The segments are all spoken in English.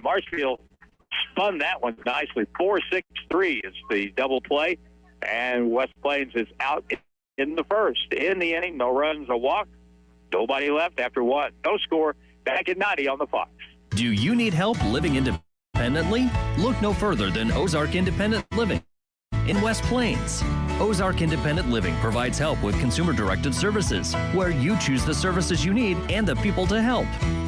Marshfield spun that one nicely. 4-6-3 is the double play, and West Plains is out in the first. In the inning, no runs, a walk, nobody left after one. No score. Back at 90 on the Fox. Do you need help living independently? Look no further than Ozark Independent Living in West Plains. Ozark Independent Living provides help with consumer-directed services, where you choose the services you need and the people to help.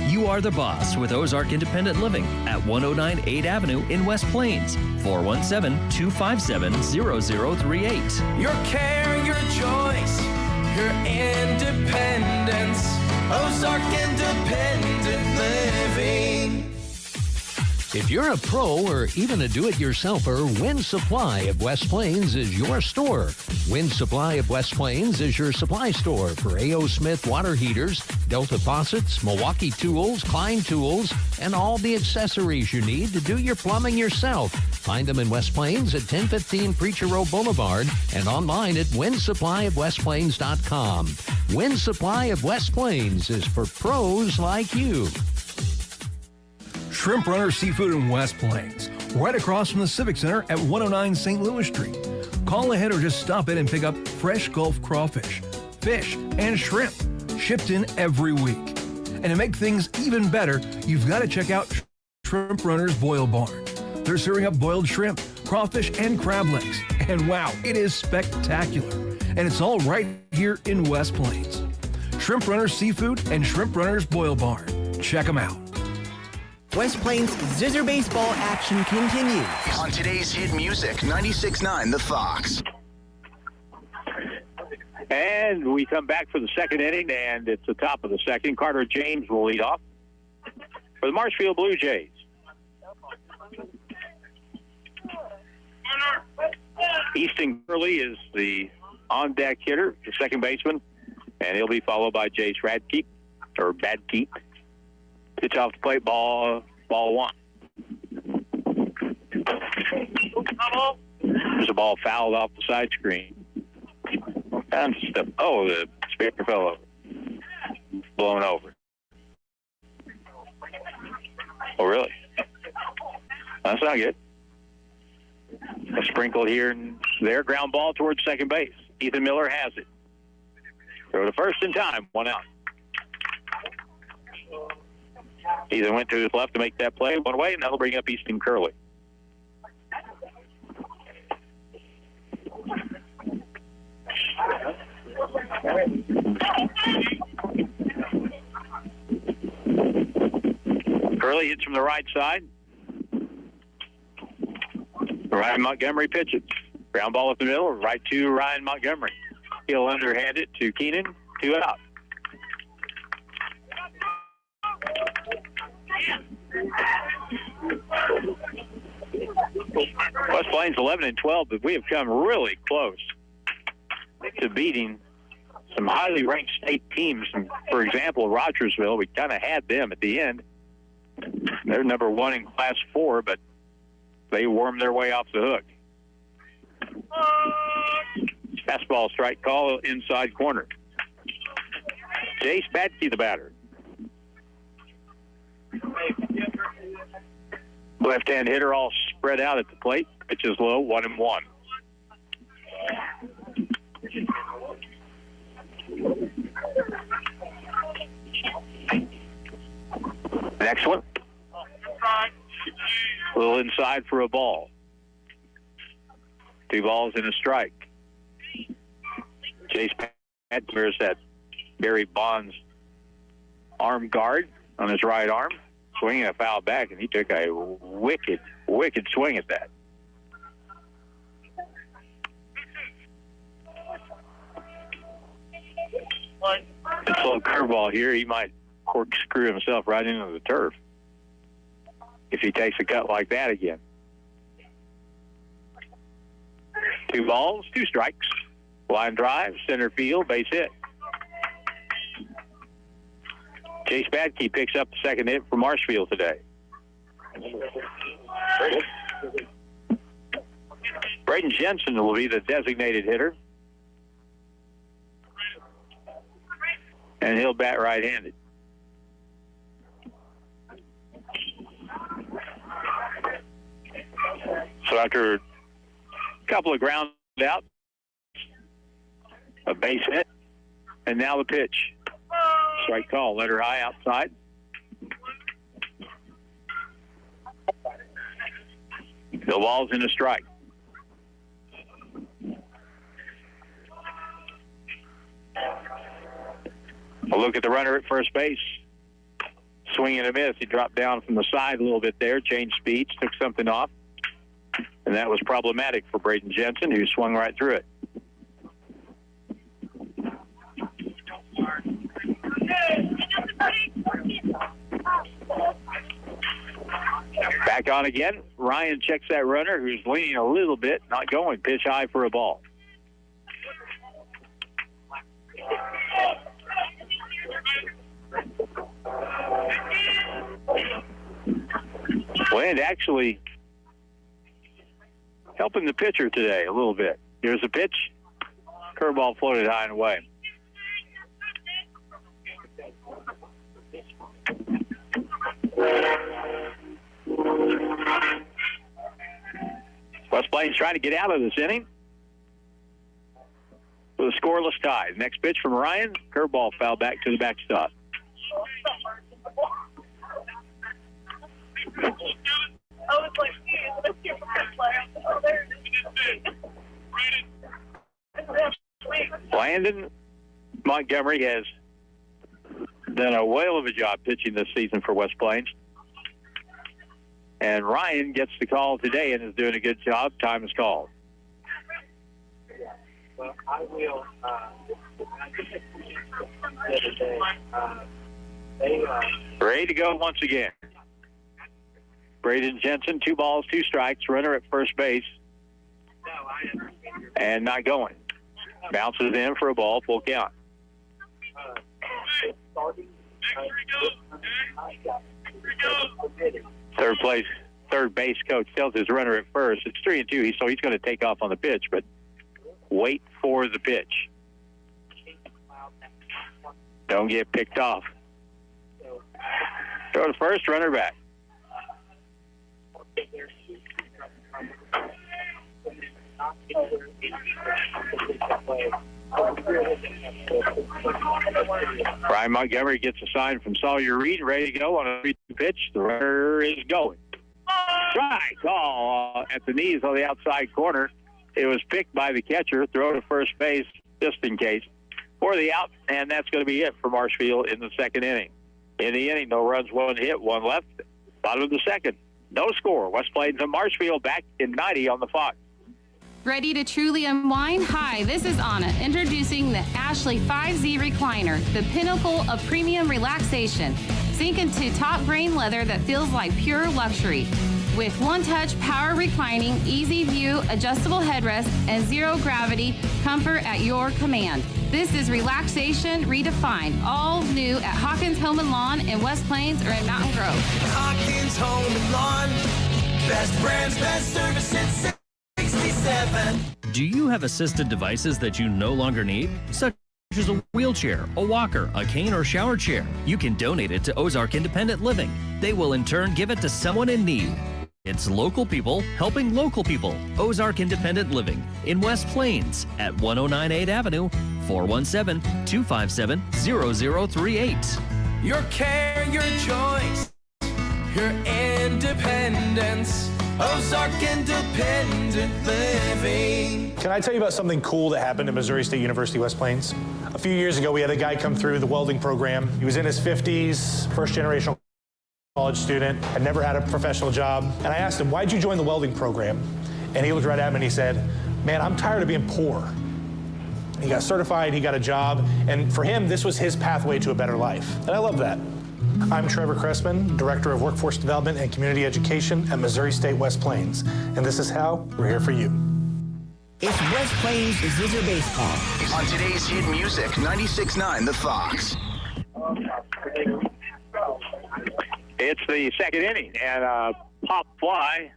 You are the boss with Ozark Independent Living at 109 8th Avenue in West Plains, 417-257-0038. Your care, your choice, your independence. Ozark Independent Living. If you're a pro or even a do-it-yourselfer, Wind Supply of West Plains is your store. Wind Supply of West Plains is your supply store for A.O. Smith water heaters, Delta faucets, Milwaukee tools, Klein tools, and all the accessories you need to do your plumbing yourself. Find them in West Plains at 1015 Preacher Row Boulevard and online at windsupplyofwestplains.com. Wind Supply of West Plains is for pros like you. Shrimp Runner Seafood in West Plains, right across from the Civic Center at 109 St. Louis Street. Call ahead or just stop in and pick up fresh Gulf crawfish, fish, and shrimp, shipped in every week. And to make things even better, you've got to check out Shrimp Runner's Boil Barn. They're serving up boiled shrimp, crawfish, and crab legs. And wow, it is spectacular. And it's all right here in West Plains. Shrimp Runner's Seafood and Shrimp Runner's Boil Barn. Check them out. West Plains Zizzer baseball action continues. On today's hit music, 96.9 The Fox. And we come back for the second inning, and it's the top of the second. Carter James will lead off for the Marshfield Blue Jays. Easton Curley is the on-deck hitter, the second baseman, and he'll be followed by Jace Badkeep. Pitch off the plate, ball one. There's a ball fouled off the side screen. And the speaker fell over. Blown over. Oh, really? That's not good. A sprinkle here and there. Ground ball towards second base. Ethan Miller has it. Throw to first in time. One out. Ethan went to his left to make that play one way, and that'll bring up Easton Curley. Curley hits from the right side. Ryan Montgomery pitches. Ground ball up the middle, right to Ryan Montgomery. He'll underhand it to Keenan, 2 out. West Plains 11-12, but we have come really close to beating some highly ranked state teams. For example, Rogersville, we kind of had them at the end. They're number 1 in Class 4, but they wormed their way off the hook. Fastball strike call inside corner. Jace Badke, the batter. Left-hand hitter all spread out at the plate. Pitches low, 1-1. Next one. A little inside for a ball. 2 balls and a strike. Chase Pat wears that Barry Bonds arm guard on his right arm, swinging a foul back, and he took a wicked swing at that. This little curveball here, he might corkscrew himself right into the turf if he takes a cut like that again. 2 balls, 2 strikes. Line drive, center field, base hit. Chase Badke picks up the second hit for Marshfield today. Braden Jensen will be the designated hitter. And he'll bat right-handed. after a couple of ground outs, a base hit, and now the pitch. Strike call, let her high outside. The ball's in a strike. A look at the runner at first base. Swing and a miss. He dropped down from the side a little bit there, changed speeds, took something off. And that was problematic for Braden Jensen, who swung right through it. Back on again. Ryan checks that runner, who's leaning a little bit, not going. Pitch high for a ball. Wind actually helping the pitcher today a little bit. Here's a pitch. Curveball floated high and away. West Plains trying to get out of this inning with a scoreless tie. Next pitch from Ryan. Curveball foul back to the backstop. Landon Montgomery has done a whale of a job pitching this season for West Plains. And Ryan gets the call today and is doing a good job. Time is called. Well, I will. Ready to go once again. Braden Jensen, 2 balls, 2 strikes. Runner at first base. And not going. Bounces in for a ball, full count. Third base coach tells his runner at first, it's 3-2, so he's going to take off on the pitch, but wait for the pitch. Don't get picked off. Throw to first, runner back. Brian Montgomery gets a sign from Sawyer Reed, ready to go on a 3-2 pitch. The runner is going. Strike call at the knees on the outside corner. It was picked by the catcher. Throw to first base just in case for the out, and that's going to be it for Marshfield in the second inning. In the inning, no runs, 1 hit, 1 left. Bottom of the second, no score. West Plains and Marshfield back in 90 on the Fox. Ready to truly unwind? Hi, this is Anna, introducing the Ashley 5Z Recliner, the pinnacle of premium relaxation. Sink into top grain leather that feels like pure luxury. With one-touch power reclining, easy view, adjustable headrest, and zero gravity comfort at your command. This is relaxation redefined. All new at Hawkins Home and Lawn in West Plains or in Mountain Grove. Hawkins Home and Lawn. Best brands, best service since 67. Do you have assisted devices that you no longer need? Such as a wheelchair, a walker, a cane, or shower chair. You can donate it to Ozark Independent Living. They will in turn give it to someone in need. It's local people helping local people. Ozark Independent Living in West Plains at 109 8th Avenue, 417-257-0038. Your care, your choice, your independence. Ozark Independent Living. Can I tell you about something cool that happened at Missouri State University West Plains? A few years ago, we had a guy come through the welding program. He was in his 50s, first-generation college student, had never had a professional job. And I asked him, why'd you join the welding program? And he looked right at me and he said, man, I'm tired of being poor. He got certified, he got a job, and for him, this was his pathway to a better life. And I love that. I'm Trevor Cressman, Director of Workforce Development and Community Education at Missouri State West Plains. And this is how we're here for you. It's West Plains Zizzer Baseball. On today's hit music, 96.9 The Fox. It's the second inning, and a pop fly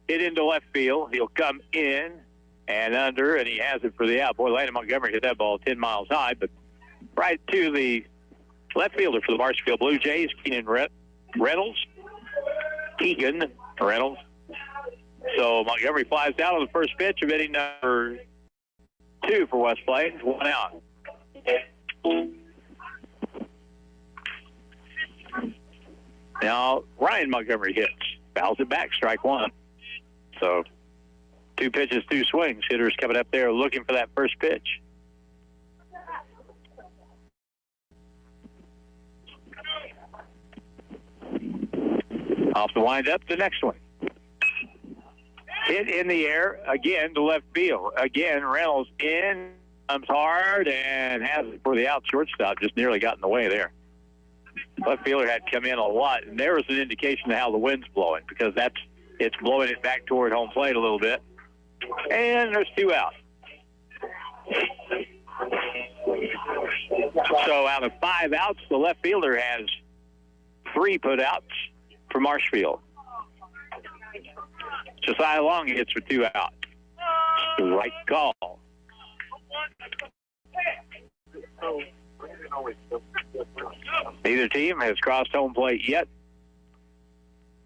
hit into left field. He'll come in and under, and he has it for the out. Boy, Landon Montgomery hit that ball 10 miles high, but right to the left fielder for the Marshfield Blue Jays, Keegan Reynolds. So Montgomery flies down on the first pitch of inning number 2 for West Plains. 1 out. Now Ryan Montgomery hits. Fouls it back, strike 1. So 2 pitches, 2 swings. Hitters coming up there looking for that first pitch. Off the windup, the next one. Hit in the air, again, to left field. Again, Reynolds in, comes hard, and has it for the out shortstop. Just nearly got in the way there. Left fielder had come in a lot, and there was an indication of how the wind's blowing, because it's blowing it back toward home plate a little bit. And there's 2 out. So out of 5 outs, the left fielder has 3 put outs for Marshfield. Josiah Long hits for 2 outs. Right call. Neither team has crossed home plate yet.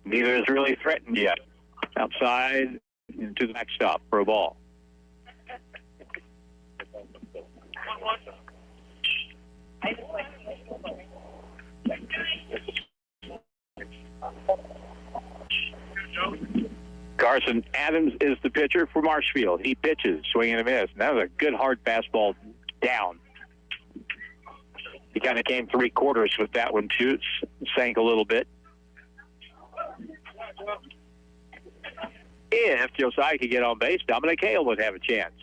Neither is really threatened yet. Outside into the backstop for a ball. Carson Adams is the pitcher for Marshfield. He pitches, swing and a miss. And that was a good hard fastball down. He kind of came 3/4 with that one too. It sank a little bit. If Josiah could get on base, Dominic Hale would have a chance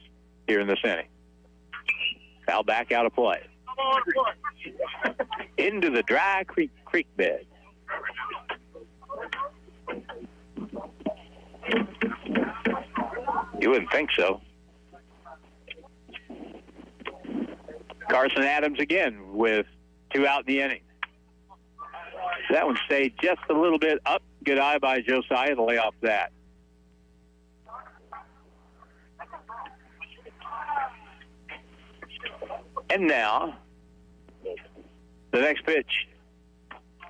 here in this inning. Foul back out of play. Into the dry creek bed. You wouldn't think so. Carson Adams again with 2 out in the inning. That one stayed just a little bit up. Good eye by Josiah to lay off that. And now, the next pitch.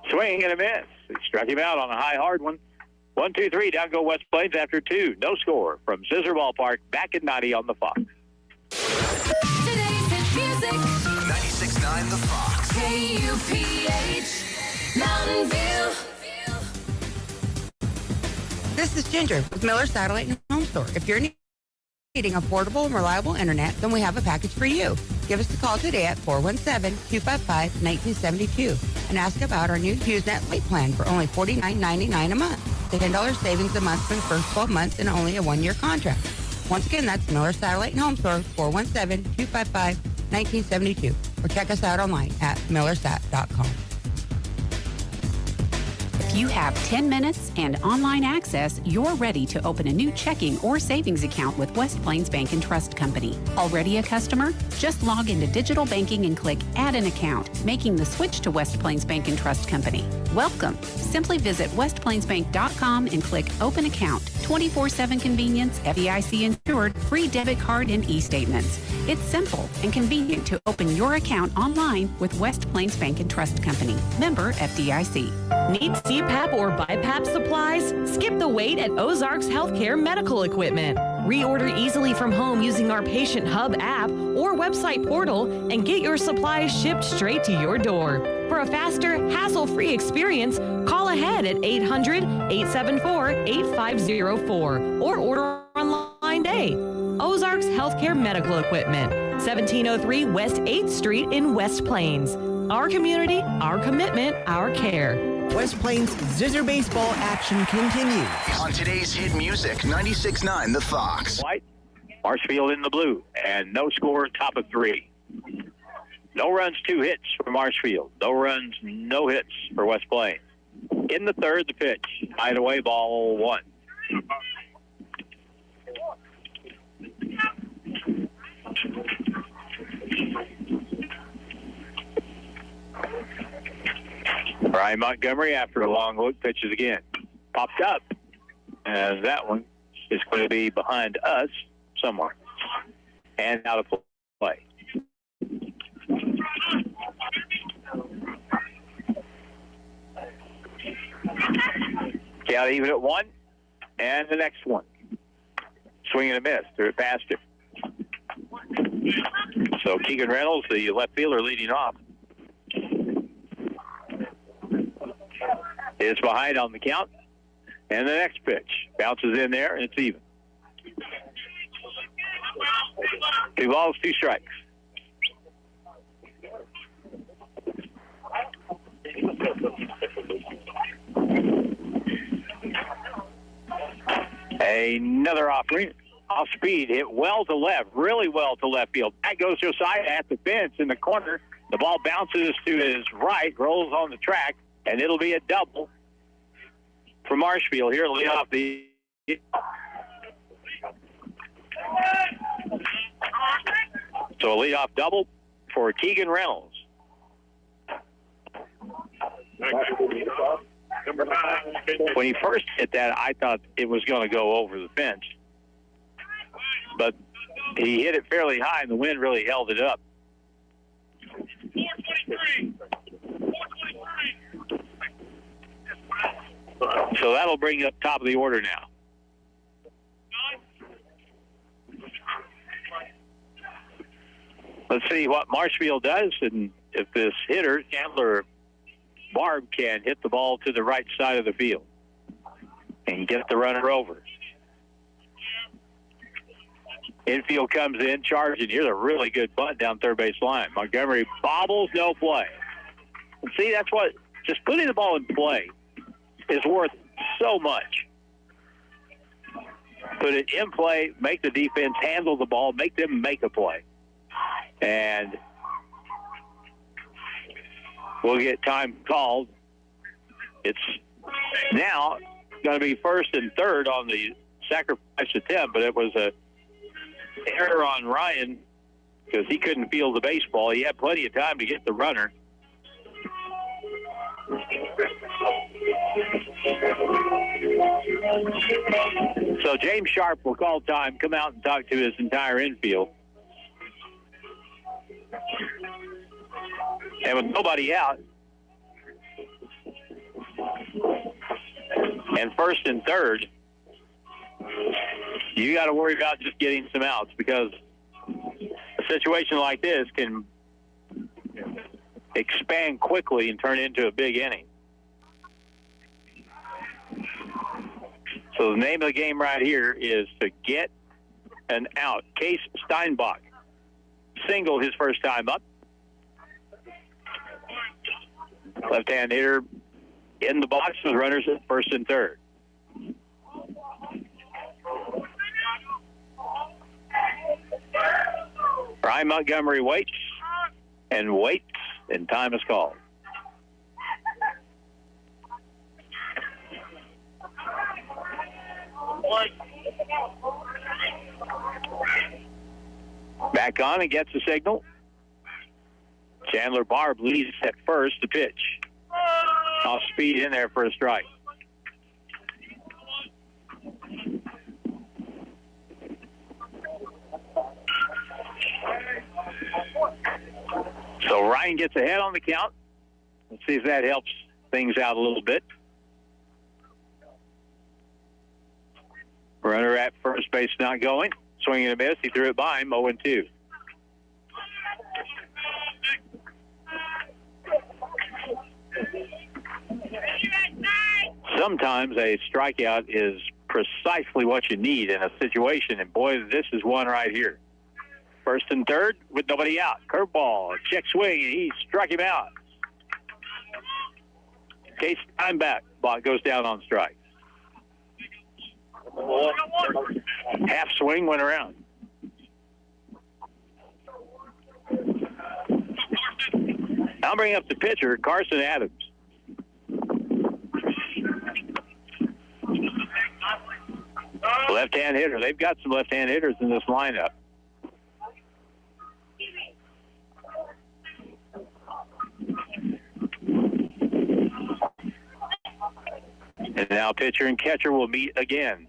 Swing and a miss. He struck him out on a high, hard one. 1-2-3, down go West Plains after 2. No score from Zizzer Ballpark, back at 90 on the Fox. Today's hit music. 96.9 The Fox. KUPH. Mountain View. This is Ginger with Miller Satellite and Home Store. If you're needing affordable and reliable internet, then we have a package for you. Give us a call today at 417-255-1972 and ask about our new HughesNet Lite plan for only $49.99 a month. The $10 savings a month for the first 12 months and only a 1-year contract. Once again, that's Miller Satellite and Home Store, 417-255-1972. Or check us out online at millersat.com. If you have 10 minutes and online access, you're ready to open a new checking or savings account with West Plains Bank and Trust Company. Already a customer? Just log into digital banking and click Add an Account, making the switch to West Plains Bank and Trust Company. Welcome. Simply visit westplainsbank.com and click Open Account. 24/7 convenience, FDIC insured, free debit card and e-statements. It's simple and convenient to open your account online with West Plains Bank and Trust Company. Member FDIC. Need CPAP or BiPAP supplies? Skip the wait at Ozarks Healthcare Medical Equipment. Reorder easily from home using our Patient Hub app or website portal and get your supplies shipped straight to your door. For a faster, hassle-free experience, call ahead at 800-874-8504 or order online today. Ozarks Healthcare Medical Equipment, 1703 West 8th Street in West Plains. Our community, our commitment, our care. West Plains Zizzer baseball action continues. On today's hit music, 96.9 The Fox. White, Marshfield in the blue, and no score, top of 3. No runs, 2 hits for Marshfield. No runs, no hits for West Plains. In the third, the pitch. Hideaway ball 1. Brian Montgomery, after a long look, pitches again. Popped up. And that one is going to be behind us somewhere. And out of play. Count even at 1. And the next one. Swing and a miss. Threw it past him. So Keegan Reynolds, the left fielder, leading off, is behind on the count. And the next pitch bounces in there, and it's even. 2 balls, 2 strikes. Another off speed, hit well to left, really well to left field. That goes Josiah at the fence in the corner. The ball bounces to his right, rolls on the track, and it'll be a double for Marshfield here. Lead off the. So a leadoff double for Keegan Reynolds. When he first hit that, I thought it was going to go over the fence. But he hit it fairly high, and the wind really held it up. 423. So that'll bring up top of the order now. Let's see what Marshfield does, and if this hitter, Chandler Barb, can hit the ball to the right side of the field and get the runner over. Infield comes in, charging. Here's a really good bunt down third base line. Montgomery bobbles, no play. And see, that's what, just putting the ball in play is worth so much. Put it in play, make the defense handle the ball, make them make a play. And we'll get time called. It's now going to be first and third on the sacrifice attempt, but it was a error on Ryan because he couldn't field the baseball. He had plenty of time to get the runner. So James Sharp will call time, come out and talk to his entire infield. And with nobody out, and first and third, you got to worry about just getting some outs because a situation like this can expand quickly and turn into a big inning. So the name of the game right here is to get an out. Case Steinbach singled his first time up. Left-hand hitter in the box with runners at first and third. Brian Montgomery waits, and time is called. Back on and gets the signal. Chandler Barb leads at first to pitch. Off speed in there for a strike. So Ryan gets ahead on the count. Let's see if that helps things out a little bit. Runner at first base not going. Swinging a miss. He threw it by him, 0-2. Sometimes a strikeout is precisely what you need in a situation, and boy, this is one right here. First and third with nobody out. Curveball, check swing, and he struck him out. Case Steinbach goes down on strike. Half swing went around. I'll bring up the pitcher, Carson Adams. Left-hand hitter. They've got some left-hand hitters in this lineup. And now pitcher and catcher will meet again.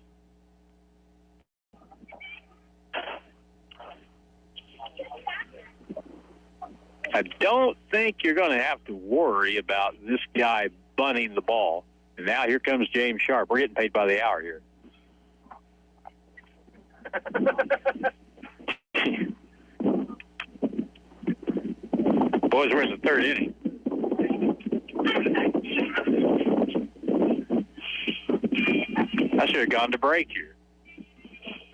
I don't think you're going to have to worry about this guy bunting the ball. And now here comes James Sharp. We're getting paid by the hour here. Boys, we're in the third inning. I should have gone to break here.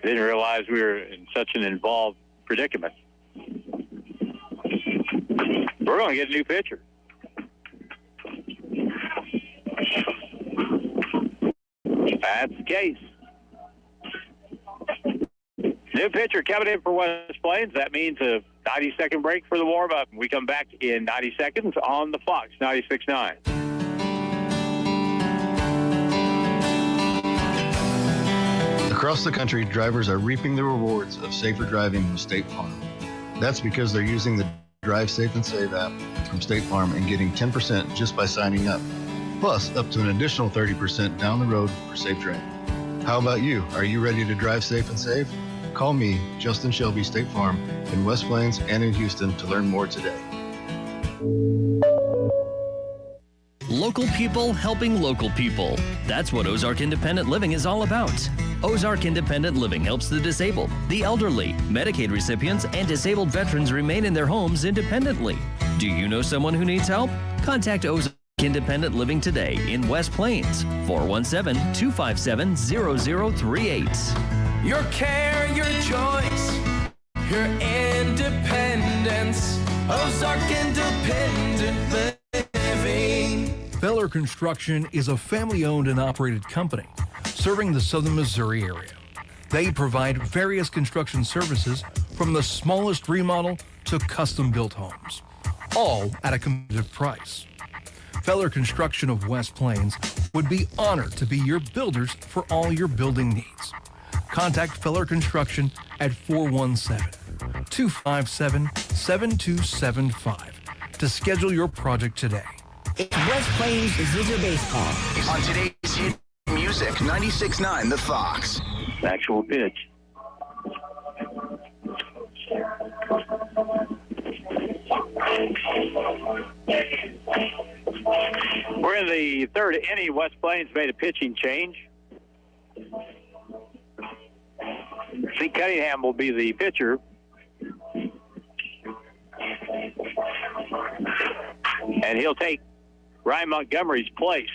Didn't realize we were in such an involved predicament. We're going to get a new pitcher. That's the case. New pitcher coming in for West Plains. That means a 90-second break for the warm-up. We come back in 90 seconds on the Fox 96.9. Across the country, drivers are reaping the rewards of safer driving with State Farm. That's because they're using the Drive Safe and Save app from State Farm and getting 10% just by signing up. Plus, up to an additional 30% down the road for safe driving. How about you? Are you ready to drive safe and save? Call me, Justin Shelby, State Farm, in West Plains and in Houston to learn more today. Local people helping local people. That's what Ozark Independent Living is all about. Ozark Independent Living helps the disabled, the elderly, Medicaid recipients, and disabled veterans remain in their homes independently. Do you know someone who needs help? Contact Ozark Independent Living today in West Plains, 417-257-0038. Your care, your choice, your independence. Ozark Independent Living. Feller Construction is a family-owned and operated company serving the southern Missouri area. They provide various construction services from the smallest remodel to custom-built homes, all at a competitive price. Feller Construction of West Plains would be honored to be your builders for all your building needs. Contact Feller Construction at 417-257-7275 to schedule your project today. It's West Plains Zizzer Baseball. On today's hit music, 96.9 The Fox. Actual pitch. We're in the third inning. West Plains made a pitching change. C. Cunningham will be the pitcher. And he'll take Ryan Montgomery's place.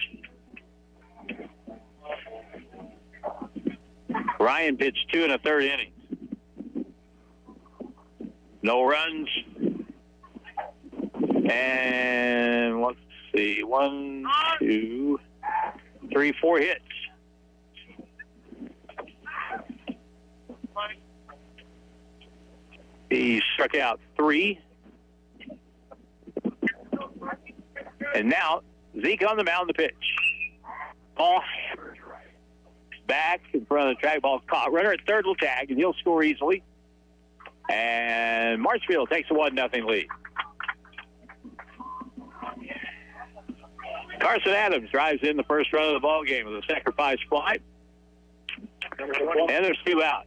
Ryan pitched 2 1/3 innings. No runs. And let's see, 1, 2, 3, 4 hits. He struck out 3. And now, Zeke on the mound, the pitch. Ball hammered right back in front of the track. Ball caught. Runner at third will tag, and he'll score easily. And Marshfield takes a 1-0 lead. Carson Adams drives in the first run of the ball game with a sacrifice fly. And there's 2 out.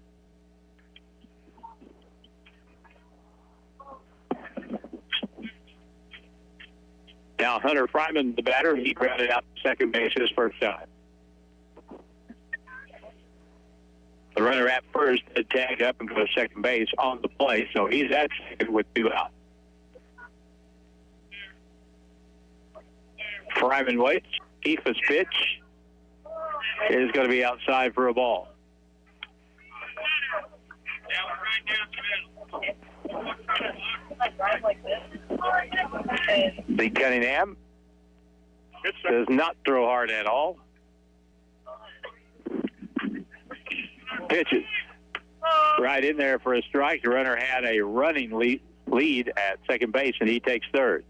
Now Hunter Fryman, the batter, he grounded out to second base his first time. The runner at first had tagged up and go to second base on the play, so he's at second with 2 out. Fryman waits. Keith's pitch is going to be outside for a ball. The Cunningham does not throw hard at all. Pitches right in there for a strike. The runner had a running lead at second base, and he takes third.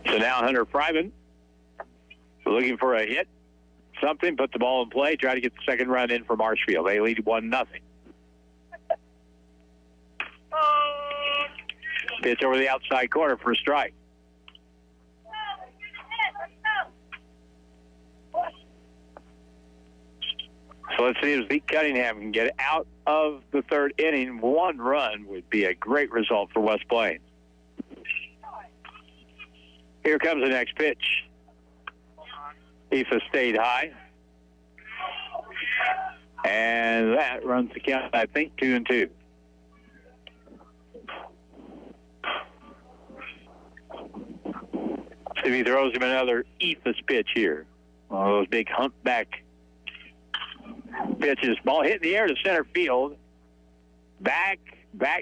So now Hunter Fryman looking for a hit. Something, put the ball in play, try to get the second run in for Marshfield. They lead 1-0. Pitch over the outside corner for a strike. So let's see if Zeke Cunningham can get out of the third inning. 1 run would be a great result for West Plains. Here comes the next pitch. Ephes stayed high. And that runs the count, I think, 2-2. See if he throws him another Ephes pitch here. One of those big humpback pitches. Ball hit in the air to center field. Back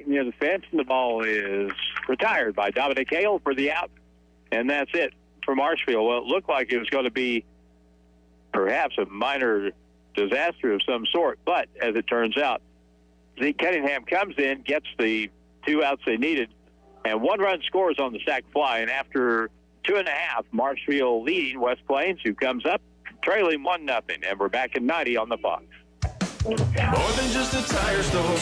near the fence, and the ball is retired by Dominic Hale for the out. And that's it for Marshfield. Well, it looked like it was going to be perhaps a minor disaster of some sort, but as it turns out, Zeke Cunningham comes in, gets the 2 outs they needed, and 1 run scores on the sac fly. And after 2.5, Marshfield leading West Plains, who comes up trailing 1-0, and we're back in 90 on the Fox. More than just a tire store.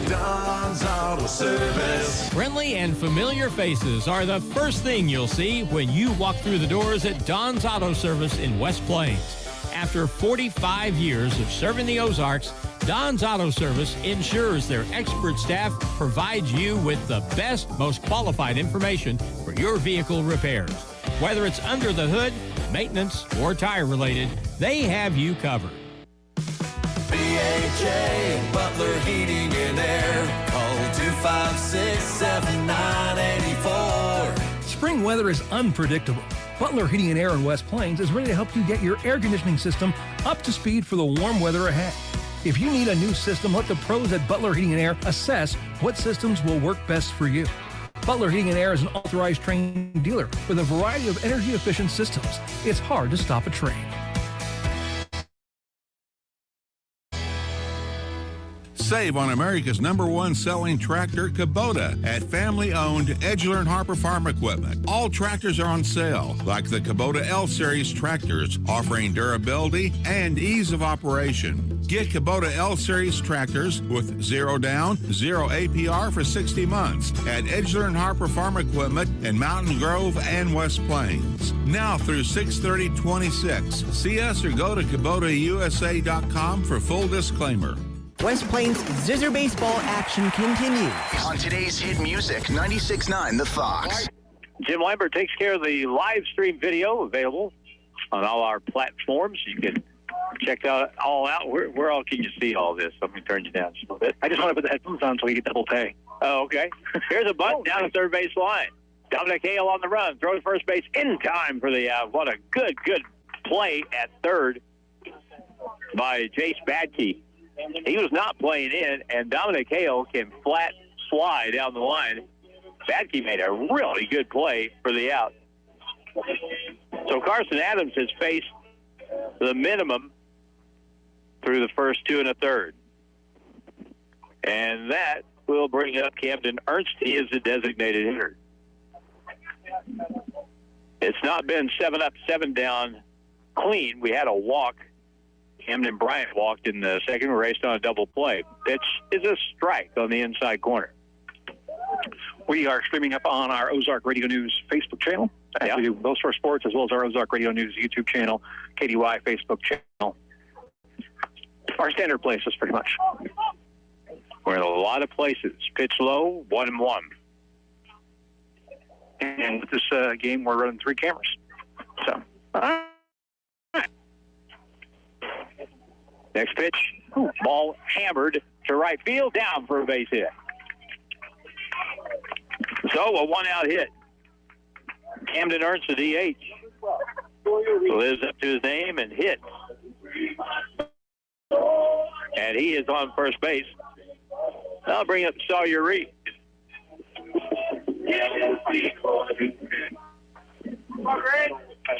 Don's Auto Service. Friendly and familiar faces are the first thing you'll see when you walk through the doors at Don's Auto Service in West Plains. After 45 years of serving the Ozarks, Don's Auto Service ensures their expert staff provides you with the best, most qualified information for your vehicle repairs. Whether it's under the hood, maintenance, or tire related, they have you covered. BHA, Butler Heating and Air. Call 256-7984. Spring weather is unpredictable. Butler Heating and Air in West Plains is ready to help you get your air conditioning system up to speed for the warm weather ahead. If you need a new system, let the pros at Butler Heating and Air assess what systems will work best for you. Butler Heating and Air is an authorized trained dealer with a variety of energy-efficient systems. It's hard to stop a train. Save on America's #1 selling tractor, Kubota, at family-owned Edgeler and Harper Farm Equipment. All tractors are on sale, like the Kubota L-Series tractors, offering durability and ease of operation. Get Kubota L-Series tractors with 0 down, 0 APR for 60 months at Edgeler and Harper Farm Equipment in Mountain Grove and West Plains. Now through 6/30/26. See us or go to KubotaUSA.com for full disclaimer. West Plains Zizzer baseball action continues. On today's hit music, 96.9 The Fox. Jim Lambert takes care of the live stream video, available on all our platforms. You can check that all out. Where all can you see all this? Let me turn you down just a little bit. I just want to put the headphones on so we get double pay. Oh, okay. Here's a bunt down the third base line. Dominic Hale on the run. Throws first base in time for the out. What a good play at third by Jace Badke. He was not playing in, and Dominic Hale can flat fly down the line. Badke made a really good play for the out. So Carson Adams has faced the minimum through the first 2 1/3. And that will bring up Camden Ernst. He is the designated hitter. It's not been 7 up, 7 down clean. We had a walk. Camden Bryant walked in the second, raced on a double play. Pitch is a strike on the inside corner. We are streaming up on our Ozark Radio News Facebook channel. We do Those for Sports, as well as our Ozark Radio News YouTube channel, KDY Facebook channel. Our standard places, pretty much. We're in a lot of places. Pitch low, 1-1. And with this game, we're running 3 cameras. So, next pitch, ball hammered to right field, down for a base hit. So a 1-out hit. Camden Ernst, the DH, lives up to his name and hits. And he is on first base. I'll bring up Sawyer Reed.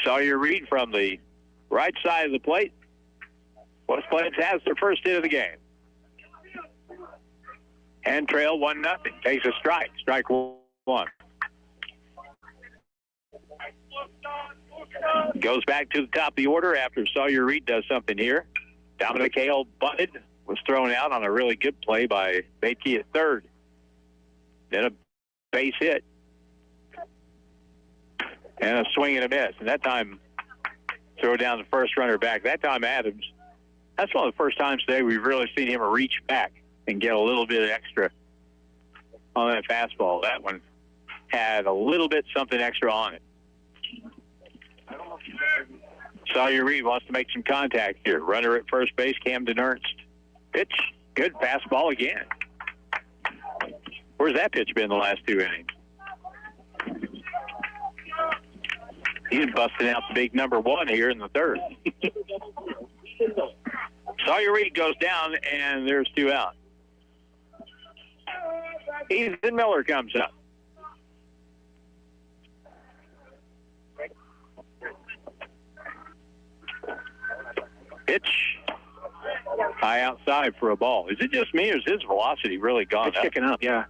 Sawyer Reed from the right side of the plate. West Plains has their first hit of the game. And trail 1-0. Takes a strike. Strike 1. Goes back to the top of the order after Sawyer Reed does something here. Dominic Hale bunted. Was thrown out on a really good play by Badke at third. Then a base hit. And a swing and a miss. And that time, throw down the first runner back. That time, Adams. That's one of the first times today we've really seen him reach back and get a little bit extra on that fastball. That one had a little bit something extra on it. Sawyer Reed wants to make some contact here. Runner at first base, Camden Ernst. Pitch, good fastball again. Where's that pitch been the last 2 innings? He's busting out the big number 1 here in the third. Sawyer Reed goes down, and there's 2 out. Ethan Miller comes up. Pitch high outside for a ball. Is it just me, or is his velocity really gone It's up? kicking up, yeah.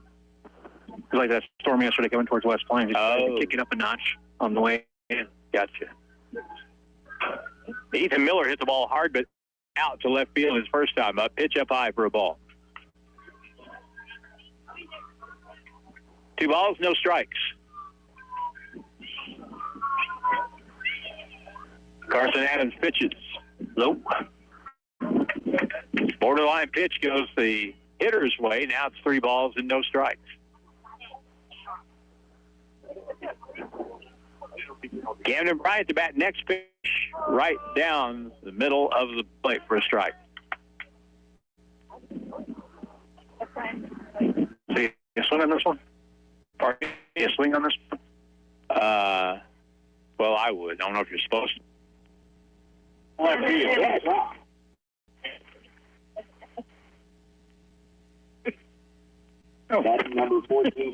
It's like that storm yesterday coming towards West Plains. It's kicking up a notch on the way in. Gotcha. Ethan Miller hit the ball hard, but out to left field his first time up. Pitch up high for a ball. 2 balls, no strikes. Carson Adams pitches. Nope. Borderline pitch goes the hitter's way. Now it's 3 balls and no strikes. Camden Bryant to bat next pitch, right down the middle of the plate for a strike. See, you swing on this one? Or you swing on this one? Well, I would. I don't know if you're supposed to.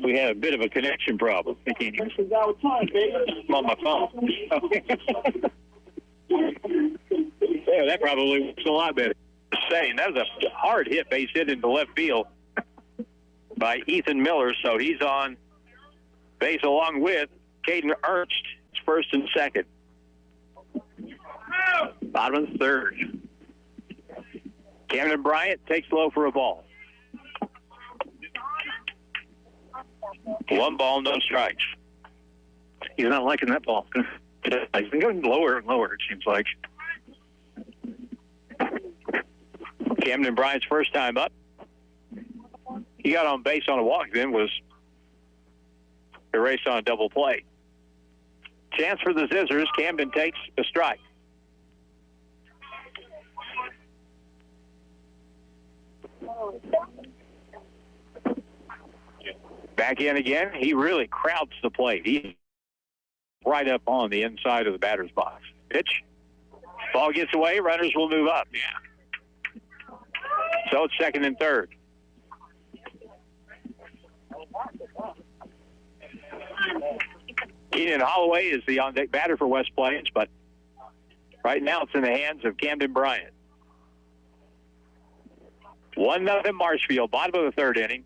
We had a bit of a connection problem. I can't even. I'm on my phone. Yeah, that probably looks a lot better. Saying that was a hard hit, base hit into left field by Ethan Miller, so he's on base along with Caden Ernst, first and second. Bottom of the third. Camden Bryant takes low for a ball. 1 ball, no strikes. He's not liking that ball. He's been going lower and lower, it seems like. Camden Bryant's first time up. He got on base on a walk, then was erased on a double play. Chance for the Zizzers. Camden takes a strike. Back in again. He really crowds the plate. He's right up on the inside of the batter's box. Pitch. Ball gets away. Runners will move up. Yeah. So it's second and third. Keenan Holloway is the on-deck batter for West Plains, but right now it's in the hands of Camden Bryant. 1-0 Marshfield, bottom of the third inning.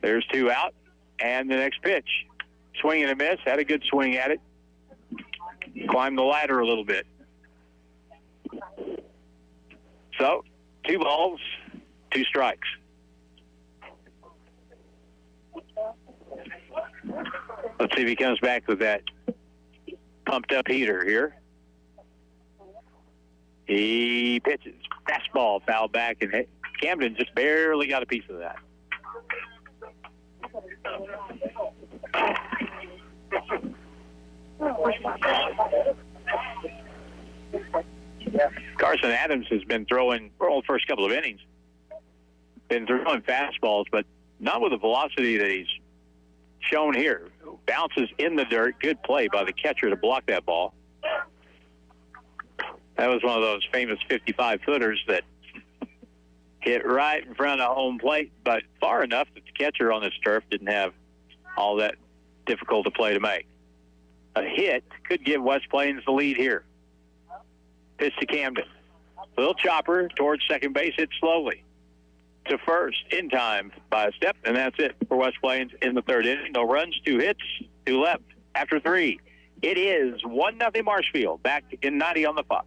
There's 2 out, and the next pitch. Swing and a miss. Had a good swing at it. Climbed the ladder a little bit. So, 2 balls, 2 strikes. Let's see if he comes back with that pumped up heater here. He pitches. Fastball foul back, and Camden just barely got a piece of that. Carson Adams has been throwing, the first couple of innings, been throwing fastballs, but not with the velocity that he's shown here. Bounces in the dirt. Good play by the catcher to block that ball. That was one of those famous 55-footers that hit right in front of home plate, but far enough that the catcher on this turf didn't have all that difficult a play to make. A hit could give West Plains the lead here. Pitch to Camden. Little chopper towards second base, hit slowly to first in time by a step, and that's it for West Plains in the third inning. No runs, 2 hits, 2 left after 3. It is 1-0 Marshfield. Back in 90 on the Fox.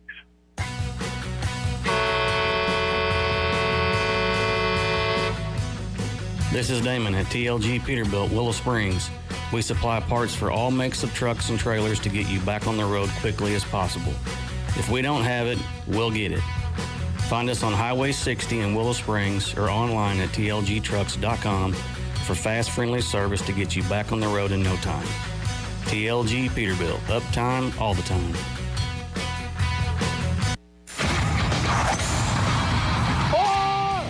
This is Damon at TLG Peterbilt, Willow Springs. We supply parts for all makes of trucks and trailers to get you back on the road quickly as possible. If we don't have it, we'll get it. Find us on Highway 60 in Willow Springs or online at tlgtrucks.com for fast, friendly service to get you back on the road in no time. TLG Peterbilt. Uptime all the time.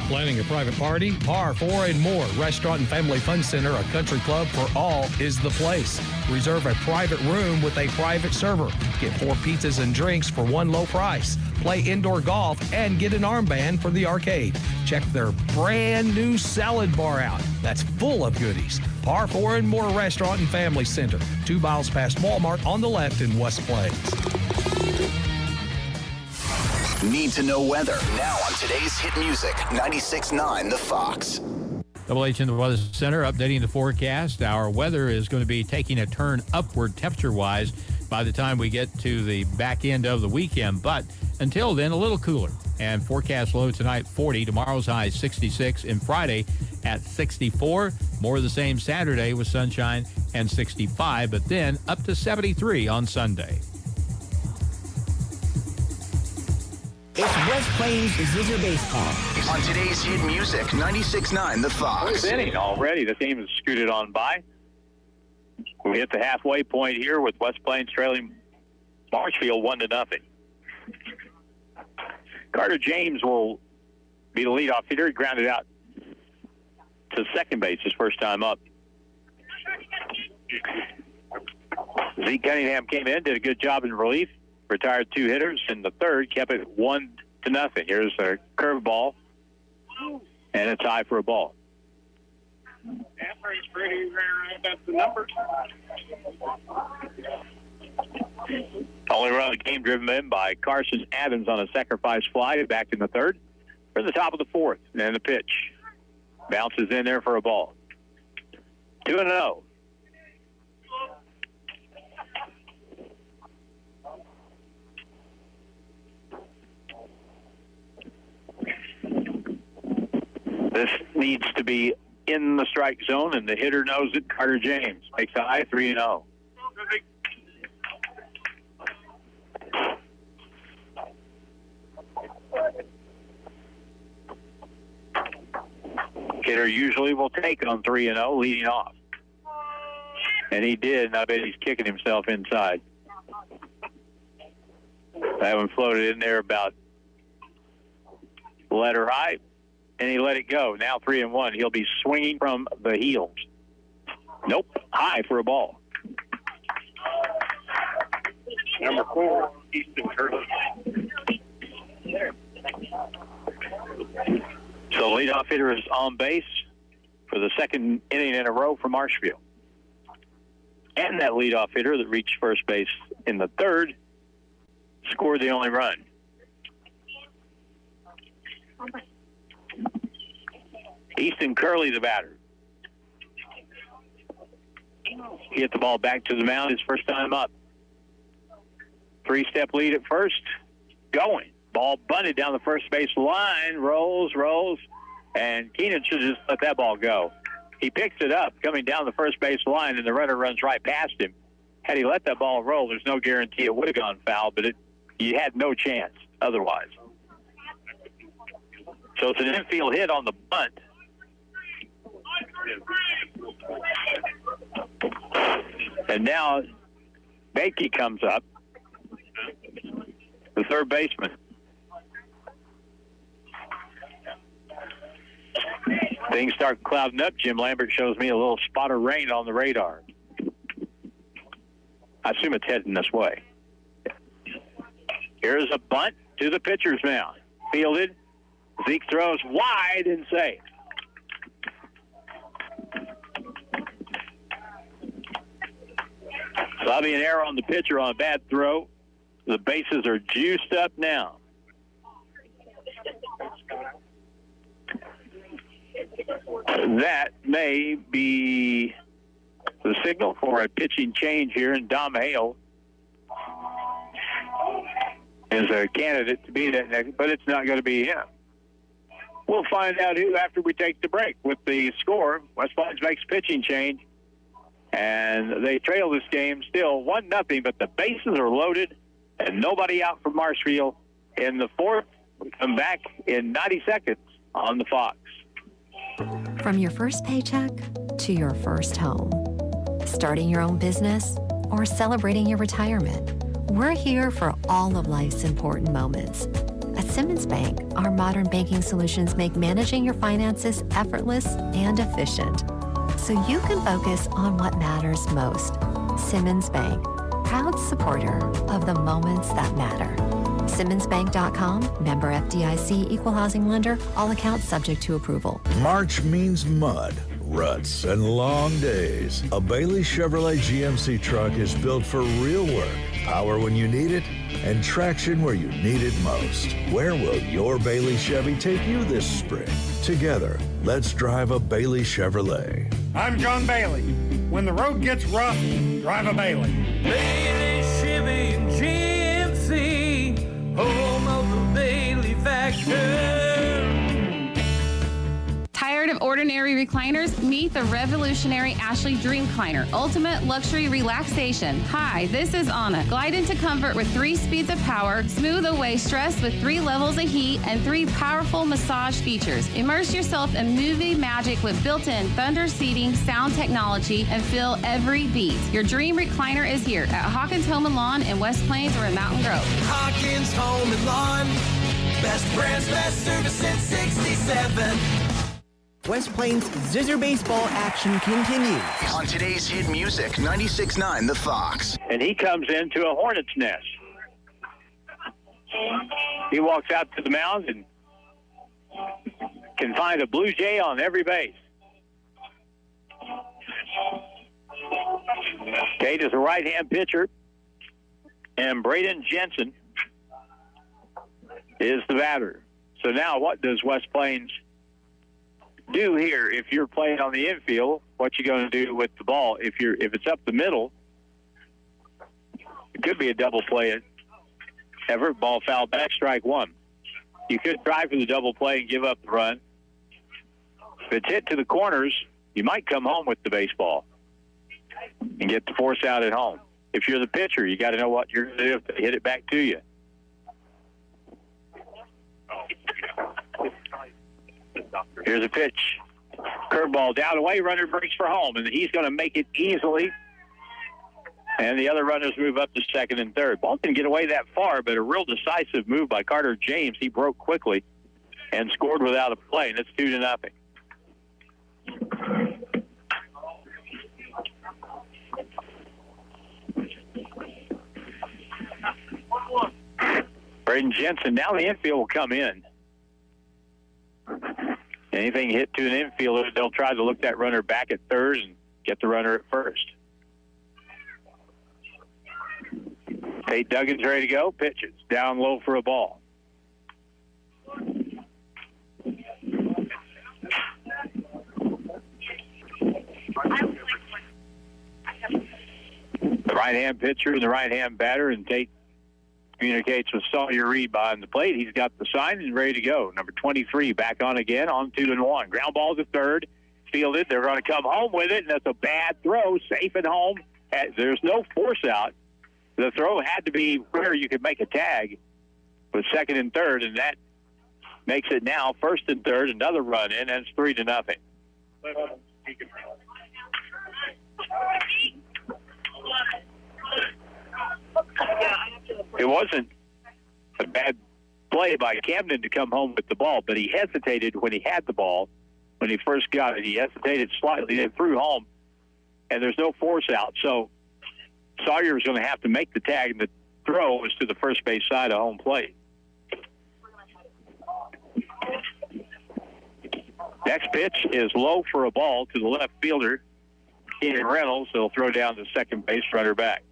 Planning a private party? Par 4 and More Restaurant and Family Fun Center, a country club for all, is the place. Reserve a private room with a private server. Get 4 pizzas and drinks for one low price. Play indoor golf and get an armband for the arcade. Check their brand new salad bar out. That's full of goodies. Par 4 and More Restaurant and Family Center, 2 miles past Walmart on the left in West Plains. Need to know weather now on today's hit music 96.9 The Fox. Double H in the Weather Center updating the forecast. Our weather is going to be taking a turn upward temperature-wise by the time we get to the back end of the weekend. But until then, a little cooler. And forecast low tonight, 40. Tomorrow's high, 66. And Friday at 64. More of the same Saturday with sunshine and 65. But then up to 73 on Sunday. It's West Plains Zizzer Baseball. On today's hit music 96.9 The Fox. Fourth inning already. The team has scooted on by. We hit the halfway point here with West Plains trailing Marshfield 1-0. Carter James will be the leadoff hitter. He grounded out to second base his first time up. Zeke Cunningham came in, did a good job in relief. Retired 2 hitters in the third, kept it 1-0. Here's a curveball, and it's high for a ball. That's the number. Only run of the game driven in by Carson Adams on a sacrifice fly back in the third. We're at the top of the fourth, and the pitch bounces in there for a ball. 2-0. This needs to be in the strike zone, and the hitter knows it. Carter James makes a high 3-0. Hitter usually will take on 3-0 leading off. And he did, and I bet he's kicking himself inside. That one floated in there about letter high. And he let it go. Now 3-1. He'll be swinging from the heels. Nope. High for a ball. Number 4, Easton Curtis. So leadoff hitter is on base for the second inning in a row for Marshfield. And that leadoff hitter that reached first base in the third scored the only run. Easton Curley, the batter. He hit the ball back to the mound his first time up. 3-step lead at first. Going. Ball bunted down the first base line. Rolls. And Keenan should just let that ball go. He picks it up coming down the first base line, and the runner runs right past him. Had he let that ball roll, there's no guarantee it would have gone foul, but he had no chance otherwise. So it's an infield hit on the bunt. And now Bakey comes up, the third baseman. Things start clouding up. Jim Lambert shows me a little spot of rain on the radar. I assume it's heading this way. Here's a bunt to the pitcher's mound. Fielded. Zeke throws wide and safe. So that'll be an error on the pitcher on a bad throw. The bases are juiced up now. That may be the signal for a pitching change here, and Dom Hale is a candidate to be that next, but it's not going to be him. We'll find out who after we take the break. With the score, West Plains makes pitching change, and they trail this game still 1-0, but the bases are loaded and nobody out for Marshfield in the fourth. We come back in 90 seconds on the Fox. From your first paycheck to your first home, starting your own business or celebrating your retirement. We're here for all of life's important moments. At Simmons Bank, our modern banking solutions make managing your finances effortless and efficient, so you can focus on what matters most. Simmons Bank, proud supporter of the moments that matter. SimmonsBank.com, member FDIC, equal housing lender, all accounts subject to approval. March means mud, ruts, and long days. A Bailey Chevrolet GMC truck is built for real work, power when you need it, and traction where you need it most. Where will your Bailey Chevy take you this spring? Together, let's drive a Bailey Chevrolet. I'm John Bailey. When the road gets rough, drive a Bailey. Bailey Chevy and GMC, home of the Bailey factor. Tired of ordinary recliners? Meet the revolutionary Ashley Dreamliner, ultimate luxury relaxation. Hi, this is Anna. Glide into comfort with 3 speeds of power, smooth away stress with 3 levels of heat, and 3 powerful massage features. Immerse yourself in movie magic with built-in thunder seating, sound technology, and feel every beat. Your dream recliner is here at Hawkins Home and Lawn in West Plains or in Mountain Grove. Hawkins Home and Lawn, best brands, best service since 67. West Plains Zizzer baseball action continues. On today's hit music, 96.9 The Fox. And he comes into a hornet's nest. He walks out to the mound and can find a Blue Jay on every base. Kate is a right-hand pitcher, and Braden Jensen is the batter. So now what does West Plains do here? If you're playing on the infield, what you going to do with the ball? If it's up the middle, it could be a double play. Everett, ball foul back, strike 1. You could try for the double play and give up the run. If it's hit to the corners, you might come home with the baseball and get the force out at home. If you're the pitcher, you got to know what you're going to do if they hit it back to you. Here's a pitch. Curveball down away, runner breaks for home, and he's going to make it easily. And the other runners move up to second and third. Ball didn't get away that far, but a real decisive move by Carter James. He broke quickly and scored without a play, and it's 2-0. Braden Jensen, now the infield will come in. Anything hit to an infielder, they'll try to look that runner back at third and get the runner at first. Tate Duggan's ready to go. Pitches down low for a ball. The right-hand pitcher and the right-hand batter, and Tate communicates with Sawyer Reed behind the plate. He's got the sign and ready to go. Number 23 back on again on 2-1. Ground ball to third. Fielded. They're going to come home with it, and that's a bad throw. Safe at home. There's no force out. The throw had to be where you could make a tag with second and third, and that makes it now first and third. Another run in, and it's 3-0. It wasn't a bad play by Camden to come home with the ball, but he hesitated when he had the ball. When he first got it, he hesitated slightly, then threw home, and there's no force out. So Sawyer was going to have to make the tag, and the throw was to the first base side of home plate. Next pitch is low for a ball to the left fielder, Ian Reynolds. They'll throw down the second base runner back.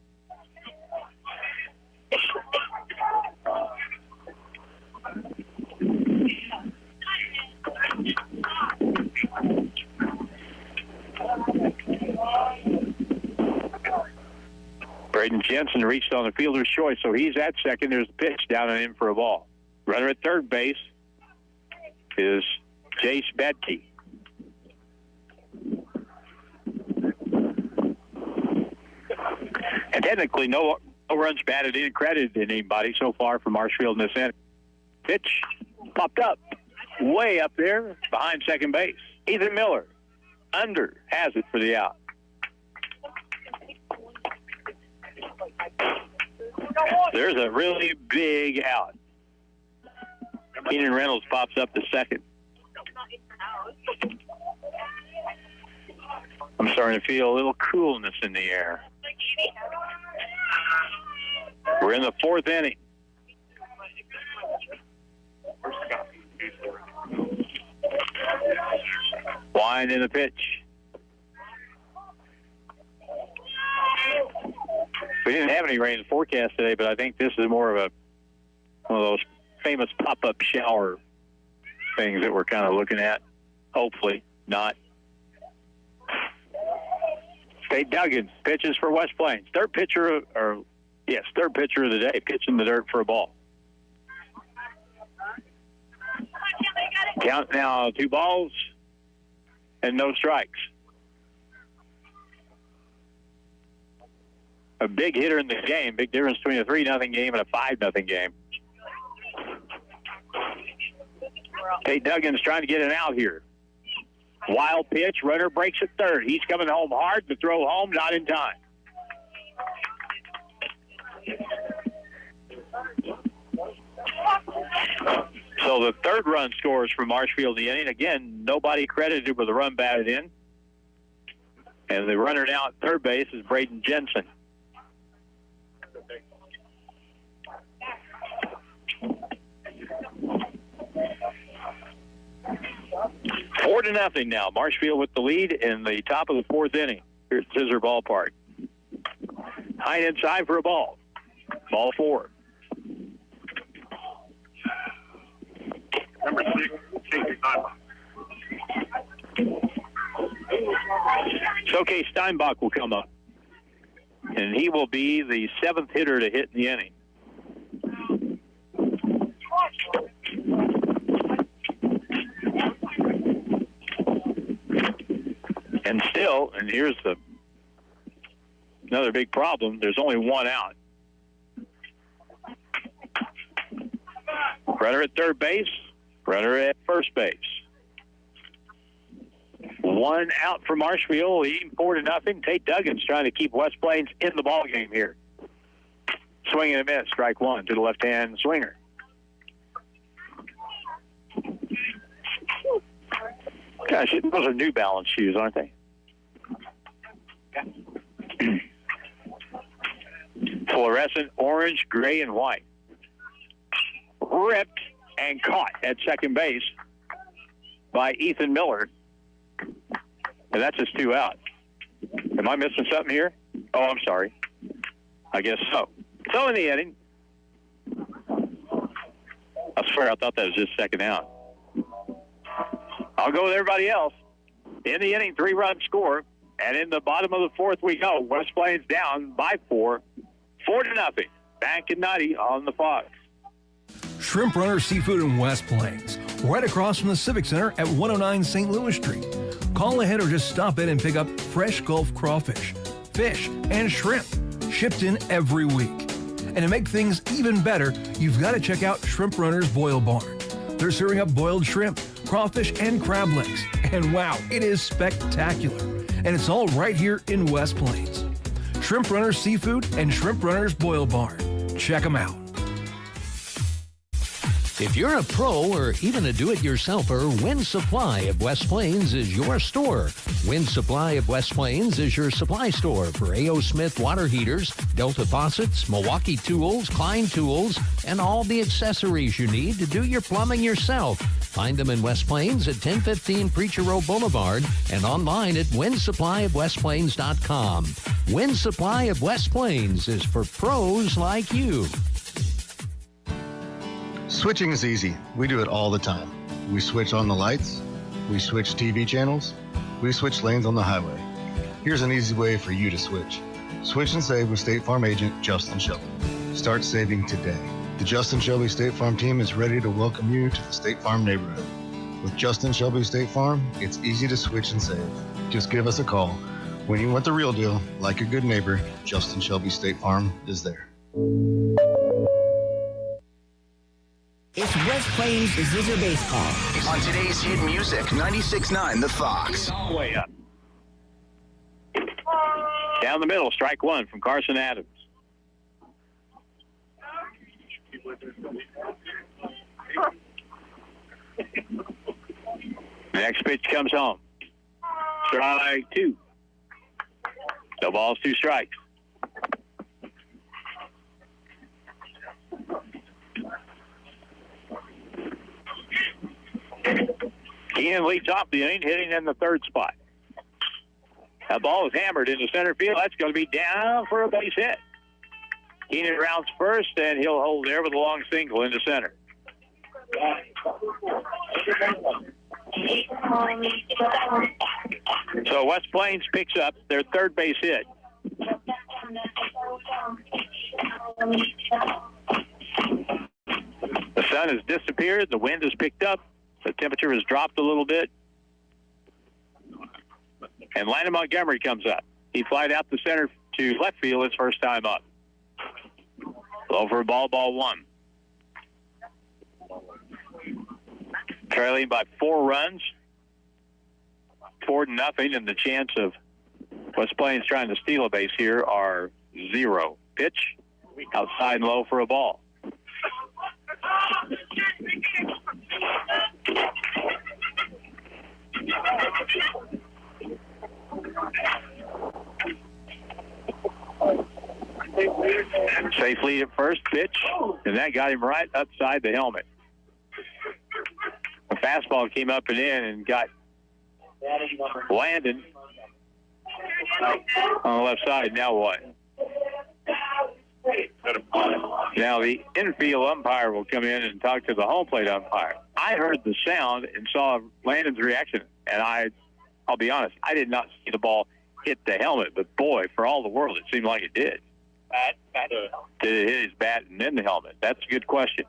Braden Jensen reached on the fielder's choice, so he's at second. There's a pitch down and in for a ball. Runner at third base is Jace Bedke. And technically, no runs batted in, credited in anybody so far for Marshfield in this inning. Pitch popped up way up there behind second base. Ethan Miller under has it for the out. There's a really big out. Keenan Reynolds pops up to second. I'm starting to feel a little coolness in the air. We're in the fourth inning. Wind in the pitch. We didn't have any rain in the forecast today, but I think this is more of one of those famous pop-up shower things that we're kind of looking at. Hopefully not. Tate Duggan pitches for West Plains. Third pitcher of the day, pitching the dirt for a ball. Count now 2 balls and no strikes. A big hitter in the game. Big difference between a 3-0 game and a 5-0 game. Tate Duggan's trying to get an out here. Wild pitch. Runner breaks at third. He's coming home hard. The throw home, not in time. So the third run scores for Marshfield in the inning. Again, nobody credited with a run batted in. And the runner now at third base is Braden Jensen. 4-0 now. Marshfield with the lead in the top of the fourth inning here at Zizzer Ballpark. High inside for a ball. Ball 4. Number 6, Casey Steinbach. Showcase Steinbach will come up. And he will be the 7th hitter to hit in the inning. And still, and here's another big problem, there's only 1 out. Runner at third base, runner at first base. 1 out for Marshfield, leading 4-0. Tate Duggan's trying to keep West Plains in the ball game here. Swing and a miss, strike 1 to the left-hand swinger. Gosh, those are New Balance shoes, aren't they? Fluorescent orange, gray, and white. Ripped and caught at second base by Ethan Miller. And that's just 2 out. Am I missing something here? Oh, I'm sorry. I guess so. So in the inning, I swear I thought that was just second out. I'll go with everybody else. In the inning, 3-run score. And in the bottom of the fourth, we go. West Plains down by 4. 4-0. Back and Nutty on the Fox. Shrimp Runner Seafood in West Plains, right across from the Civic Center at 109 St. Louis Street. Call ahead or just stop in and pick up fresh Gulf crawfish, fish, and shrimp, shipped in every week. And to make things even better, you've got to check out Shrimp Runner's Boil Barn. They're serving up boiled shrimp, crawfish, and crab legs. And wow, it is spectacular. And it's all right here in West Plains. Shrimp Runner Seafood and Shrimp Runner's Boil Barn. Check them out. If you're a pro or even a do-it-yourselfer, Wind Supply of West Plains is your store. Wind Supply of West Plains is your supply store for A.O. Smith water heaters, Delta faucets, Milwaukee tools, Klein tools, and all the accessories you need to do your plumbing yourself. Find them in West Plains at 1015 Preacher Row Boulevard and online at windsupplyofwestplains.com. Wind Supply of West Plains is for pros like you. Switching is easy. We do it all the time. We switch on the lights. We switch TV channels. We switch lanes on the highway. Here's an easy way for you to switch. Switch and save with State Farm agent Justin Shelby. Start saving today. The Justin Shelby State Farm team is ready to welcome you to the State Farm neighborhood. With Justin Shelby State Farm, it's easy to switch and save. Just give us a call. When you want the real deal, like a good neighbor, Justin Shelby State Farm is there. It's West Plains Zizzer Baseball. On today's hit music, 96.9 The Fox. All the way up. Down the middle, strike 1 from Carson Adams. Next pitch comes home. Strike 2. No balls, 2 strikes. Keenan leads off the inning, hitting in the 3rd spot. That ball is hammered into center field. That's going to be down for a base hit. Keenan rounds first, and he'll hold there with a long single into center. So West Plains picks up their 3rd base hit. The sun has disappeared. The wind has picked up. The temperature has dropped a little bit. And Landon Montgomery comes up. He flied out the center to left field his first time up. Low for a ball 1. Trailing by 4 runs. 4-0, and the chance of West Plains trying to steal a base here are 0. Pitch, outside and low for a ball. Safe lead at first, pitch, and that got him right upside the helmet. The fastball came up and in and got Landon on the left side. Now what? Now the infield umpire will come in and talk to the home plate umpire. I heard the sound and saw Landon's reaction, and I'll be honest, I did not see the ball hit the helmet, but boy, for all the world, it seemed like it did. Did it hit his bat and then the helmet? That's a good question.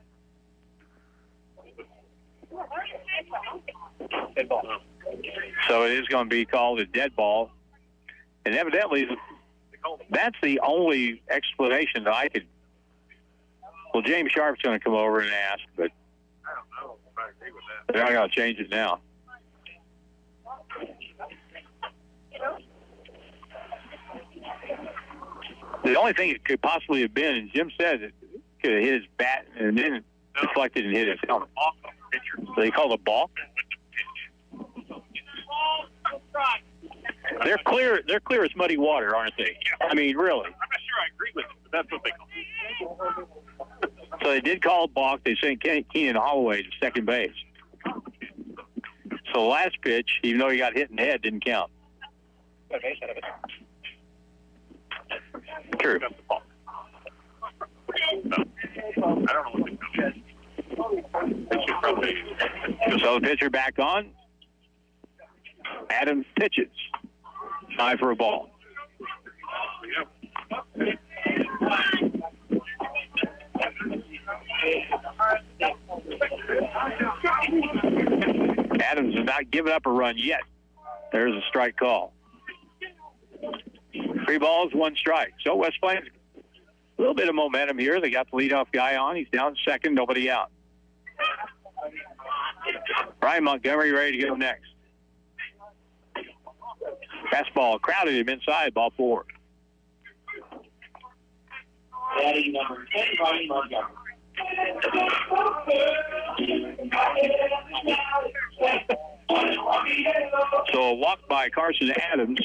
So it is going to be called a dead ball. And evidently, that's the only explanation that I could. Well, James Sharp's going to come over and ask, but I don't know if I agree with that. they're not going to change it now. The only thing it could possibly have been, and Jim said it could have hit his bat and then deflected and hit his helmet. So they call it a balk? They're clear as muddy water, aren't they? I mean, really. I'm not sure I agree with it, but that's what they call it. So they did call it balk. They sent Keenan Holloway to second base. So the last pitch, even though he got hit in the head, didn't count. Got a base out of it. True. No. I don't know what they call it. So the pitcher back on. Adams pitches. High for a ball. Adams has not given up a run yet. There's a strike call. 3 balls, 1 strike. So West Plains, a little bit of momentum here. They got the leadoff guy on. He's down second, nobody out. Brian Montgomery ready to go next. Fastball crowded him inside, ball 4. Batting number 10, Brian Montgomery. So a walk by Carson Adams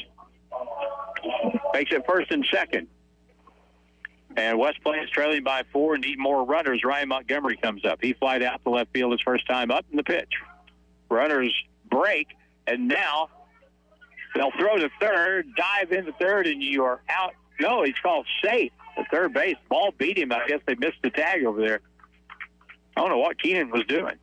makes it first and second. And West Plains trailing by 4, need more runners. Ryan Montgomery comes up. He flied out to left field his first time up in the pitch. Runners break, and now they'll throw to third, dive into third, and you are out. No, he's called safe at third base. Ball beat him. I guess they missed the tag over there. I don't know what Keenan was doing.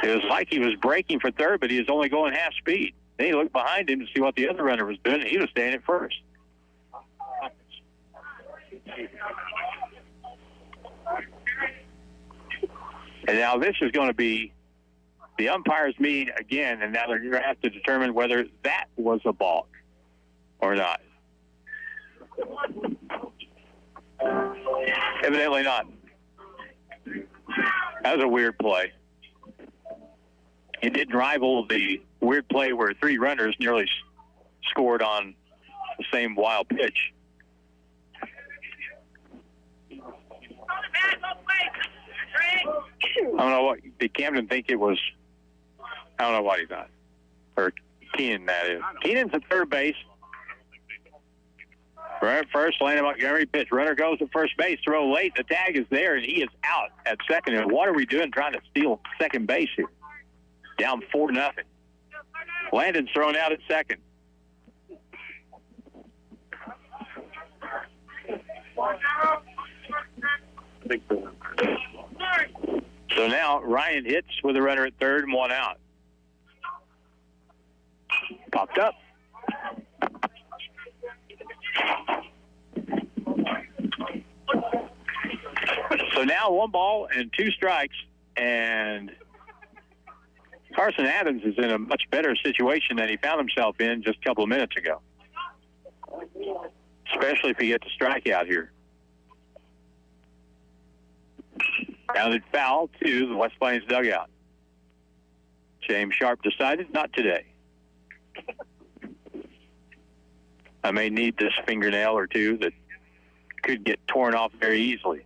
It was like he was braking for third, but he was only going half speed. Then he looked behind him to see what the other runner was doing, and he was staying at first. And now this is going to be the umpires meet again, and now they're going to have to determine whether that was a balk or not. Evidently not. That was a weird play. It didn't rival the weird play where 3 runners nearly scored on the same wild pitch. I don't know what, did Camden think it was, I don't know what he thought. Or Keenan, that is. Keenan's at third base. Right at first, Landon Montgomery pitch. Runner goes to first base, throw late. The tag is there, and he is out at second. And what are we doing trying to steal second base here? Down 4-0. Landon's thrown out at second. So now Ryan hits with a runner at third and one out. Popped up. So now 1 ball and 2 strikes, and Carson Adams is in a much better situation than he found himself in just a couple of minutes ago, especially if he gets a strikeout here. Grounded foul to the West Plains dugout. James Sharp decided not today. I may need this fingernail or two that could get torn off very easily.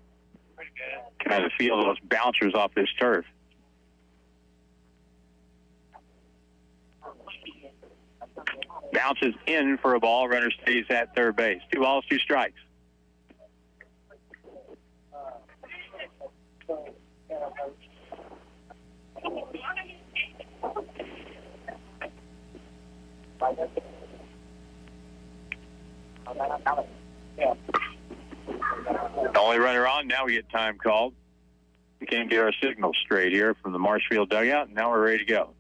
Kind of feel those bouncers off this turf. Bounces in for a ball. Runner stays at third base. 2 balls, 2 strikes. The only runner on. Now we get time called. We can't get our signal straight here from the Marshfield dugout, and now we're ready to go.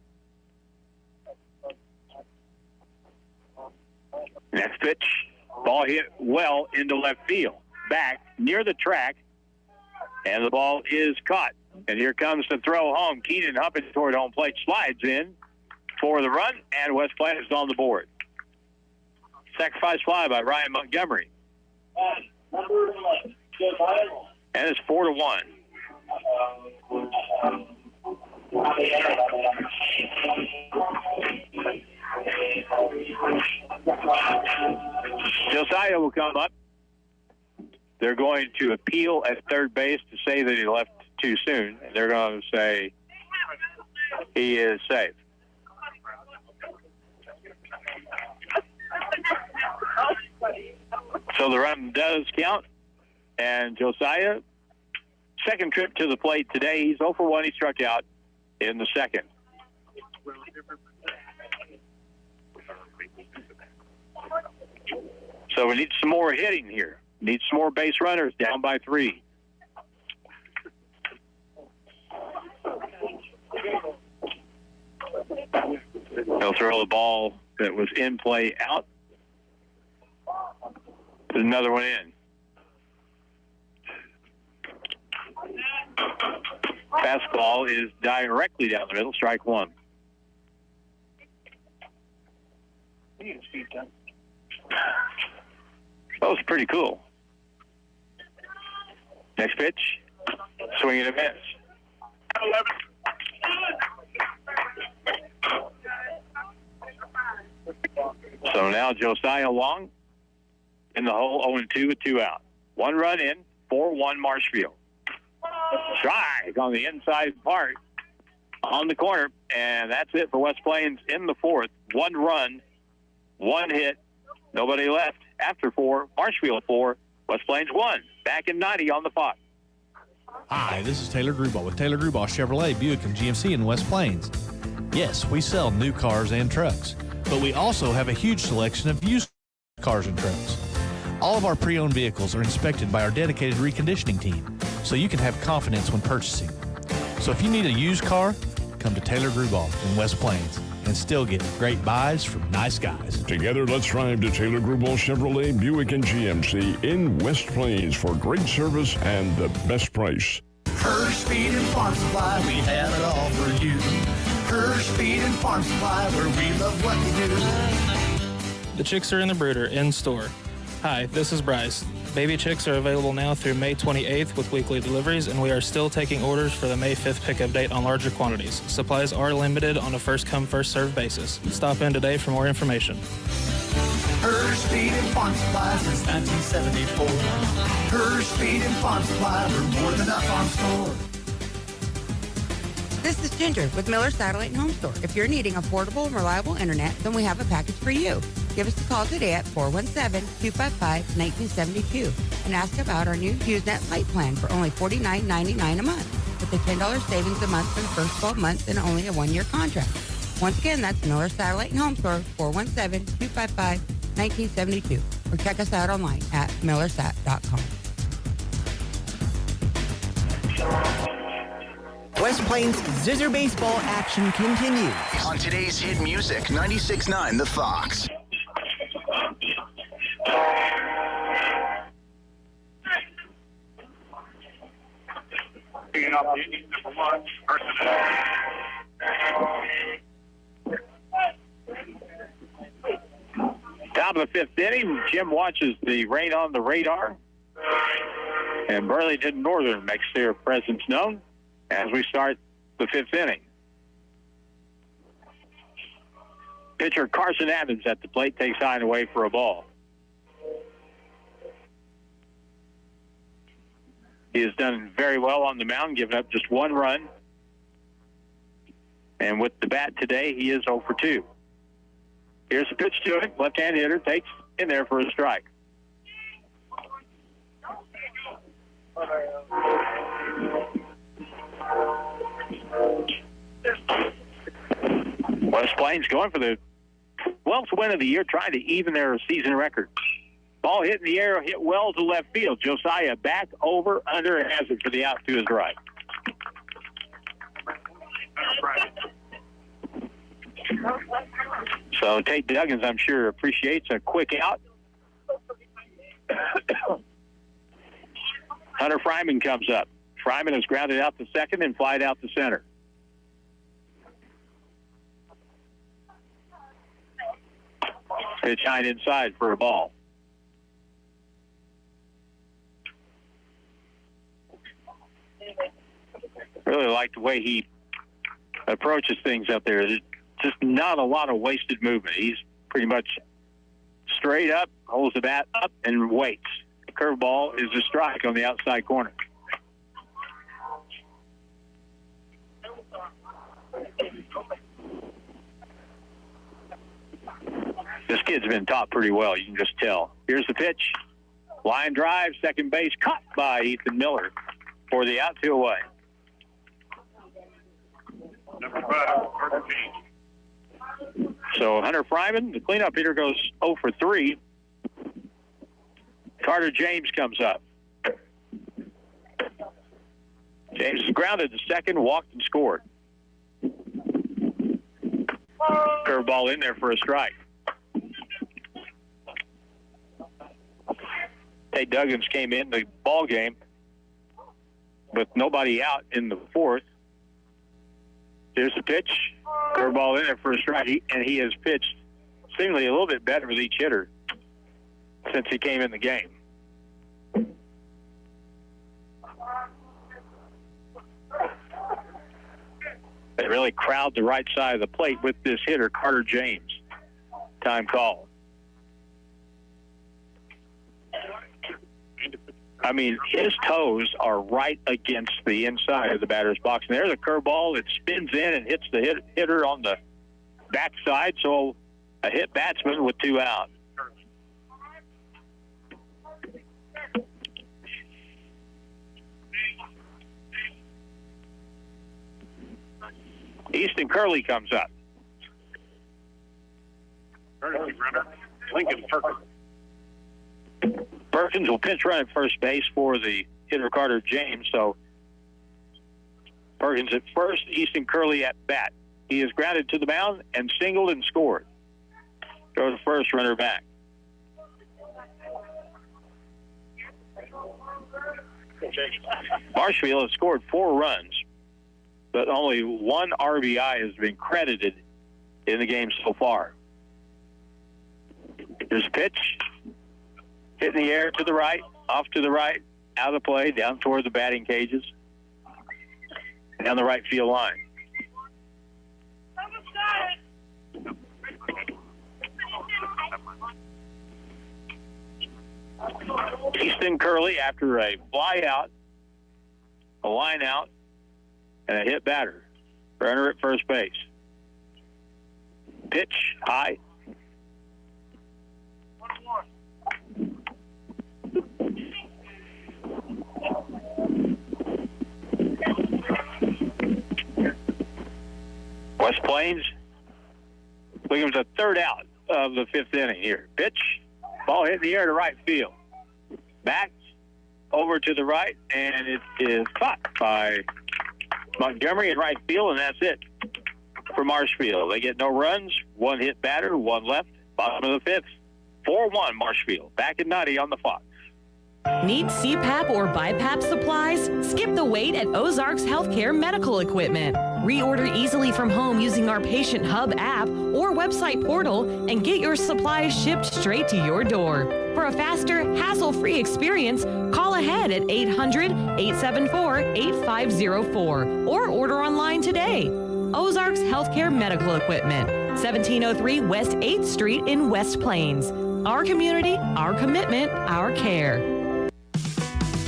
Next pitch, ball hit well into left field. Back near the track, and the ball is caught. And here comes the throw home. Keenan humping toward home plate, slides in for the run, and West Plains is on the board. Sacrifice fly by Ryan Montgomery. And it's 4-1. Josiah will come up. They're going to appeal at third base to say that he left too soon. And they're going to say he is safe. So the run does count. And Josiah, second trip to the plate today. He's 0 for 1. He struck out in the second. So we need some more hitting here. Need some more base runners, down by 3. He'll throw the ball that was in play out. There's another one in. Fastball is directly down the middle, strike 1. That was pretty cool. Next pitch, swing and a miss. So now Josiah Long in the hole, 0-2 with 2 out. 1 run in, 4-1 Marshfield. Strike on the inside part on the corner, and that's it for West Plains in the 4th. 1 run, 1 hit, nobody left. After 4, Marshfield 4, West Plains 1. Back in 90 on the Fox. Hi, this is Taylor Grubauer with Taylor Grubauer Chevrolet, Buick, and GMC in West Plains. Yes, we sell new cars and trucks, but we also have a huge selection of used cars and trucks. All of our pre-owned vehicles are inspected by our dedicated reconditioning team, so you can have confidence when purchasing. So if you need a used car, come to Taylor Grubauer in West Plains and still get great buys from nice guys. Together, let's drive to Taylor Grubauer Chevrolet, Buick, and GMC in West Plains for great service and the best price. Hirsch Feed and Farm Supply, we have it all for you. Hirsch Feed and Farm Supply, where we love what we do. The chicks are in the brooder, in store. Hi, this is Bryce. Baby chicks are available now through May 28th with weekly deliveries, and we are still taking orders for the May 5th pickup date on larger quantities. Supplies are limited on a first-come, first-served basis. Stop in today for more information. Hirsch Feed and Farm Supply since 1974. Hirsch Feed and Farm Supply, we're more than a farm store. This is Ginger with Miller Satellite and Home Store. If you're needing affordable and reliable internet, then we have a package for you. Give us a call today at 417-255-1972 and ask about our new HughesNet Lite plan for only $49.99 a month with a $10 savings a month for the first 12 months and only a one-year contract. Once again, that's Miller Satellite and Home Store, 417-255-1972. Or check us out online at millersat.com. West Plains Zizzer baseball action continues. On today's hit music, 96.9 The Fox. Picking up number 1, Top of the 5th inning, Jim watches the rain on the radar. And Burlington Northern makes their presence known as we start the 5th inning. Pitcher Carson Evans at the plate takes high and away for a ball. He has done very well on the mound, giving up just 1 run. And with the bat today, he is 0 for 2. Here's a pitch to him. Left-hand hitter takes in there for a strike. West Plains going for the 12th win of the year, trying to even their season record. Ball hit in the air, hit well to left field. Josiah back, over, under, and has it for the out to his right. So Tate Duggins, I'm sure, appreciates a quick out. Hunter Fryman comes up. Fryman is grounded out to second and flied out to center. Pitch high inside for a ball. Really like the way he approaches things up there. There's just not a lot of wasted movement. He's pretty much straight up, holds the bat up, and waits. The curveball is a strike on the outside corner. This kid's been taught pretty well, you can just tell. Here's the pitch. Line drive, second base, caught by Ethan Miller for the out, 2 away. Number 5, So Hunter Fryman, the cleanup hitter, goes 0 for 3. Carter James comes up. James is grounded to second, walked and scored. Curveball in there for a strike. Tate Duggins came in the ball game with nobody out in the 4th. Here's the pitch. Curveball in there for a strike, and he has pitched seemingly a little bit better with each hitter since he came in the game. They really crowd the right side of the plate with this hitter, Carter James. Time call. I mean, his toes are right against the inside of the batter's box. And there's a curveball that spins in and hits the hitter on the backside. So a hit batsman with 2 out. Easton Curley comes up. Lincoln Perkins. Perkins will pinch run at first base for the hitter Carter James. So Perkins at first, Easton Curley at bat. He is grounded to the mound and singled and scored. Go to first, runner back. Marshfield has scored 4 runs, but only 1 RBI has been credited in the game so far. There's a pitch. Hit in the air to the right, off to the right, out of play, down toward the batting cages, down the right field line. Easton Curley, after a fly out, a line out, and a hit batter. Runner at first base. Pitch high. West Plains looking for the third out of the fifth inning here. Pitch, ball hit in the air to right field. Back over to the right, and it is caught by Montgomery in right field, and that's it for Marshfield. They get no runs, one hit batter, one left, bottom of the fifth. 4-1 Marshfield. Back at 90 on the Fox. Need CPAP or BiPAP supplies? Skip the wait at Ozarks Healthcare Medical Equipment. Reorder easily from home using our Patient Hub app or website portal and get your supplies shipped straight to your door. For a faster, hassle-free experience, call ahead at 800-874-8504 or order online today. Ozarks Healthcare Medical Equipment, 1703 West 8th Street in West Plains. Our community, our commitment, our care.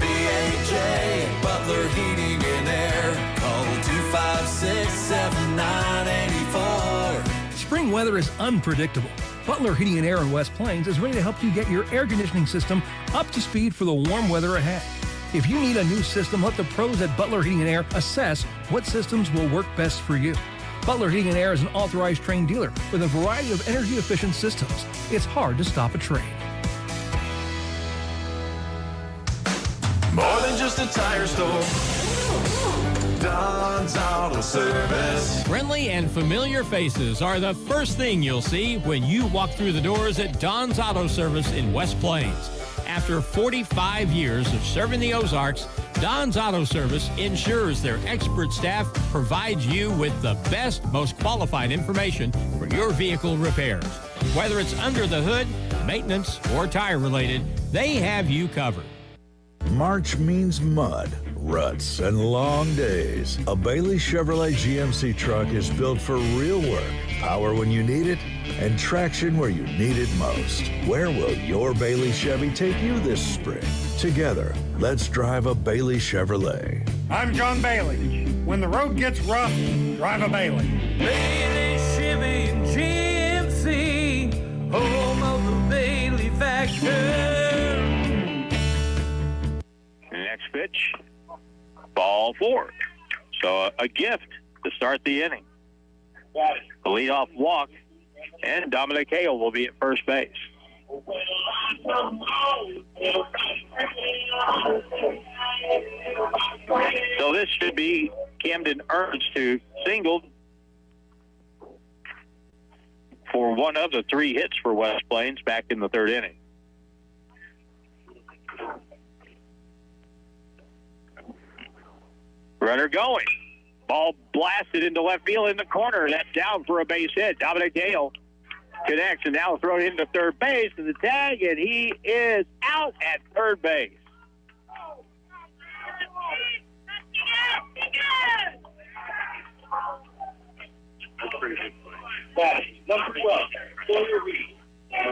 BHA, Butler Heating and Air. Call 256-7984. Spring weather is unpredictable. Butler Heating and Air in West Plains is ready to help you get your air conditioning system up to speed for the warm weather ahead. If you need a new system, let the pros at Butler Heating and Air assess what systems will work best for you. Butler Heating and Air is an authorized trained dealer with a variety of energy-efficient systems. It's hard to stop a trade. More than just a tire store. Don's Auto Service. Friendly and familiar faces are the first thing you'll see when you walk through the doors at Don's Auto Service in West Plains. After 45 years of serving the Ozarks, Don's Auto Service ensures their expert staff provides you with the best, most qualified information for your vehicle repairs. Whether it's under the hood, maintenance, or tire related, they have you covered. March means mud, ruts, and long days. A Bailey Chevrolet GMC truck is built for real work, power when you need it, and traction where you need it most. Where will your Bailey Chevy take you this spring? Together, let's drive a Bailey Chevrolet. I'm John Bailey. When the road gets rough, drive a Bailey. Bailey Chevy and GMC, home of the Bailey factor. Next pitch, ball 4. So a gift to start the inning. The leadoff walk, and Dominic Hale will be at first base. So this should be Camden Ernst, who singled for one of the 3 hits for West Plains back in the third inning. Runner going. Ball blasted into left field in the corner. That's down for a base hit. Dominic Hale connects and now thrown into third base to the tag, and he is out at third base.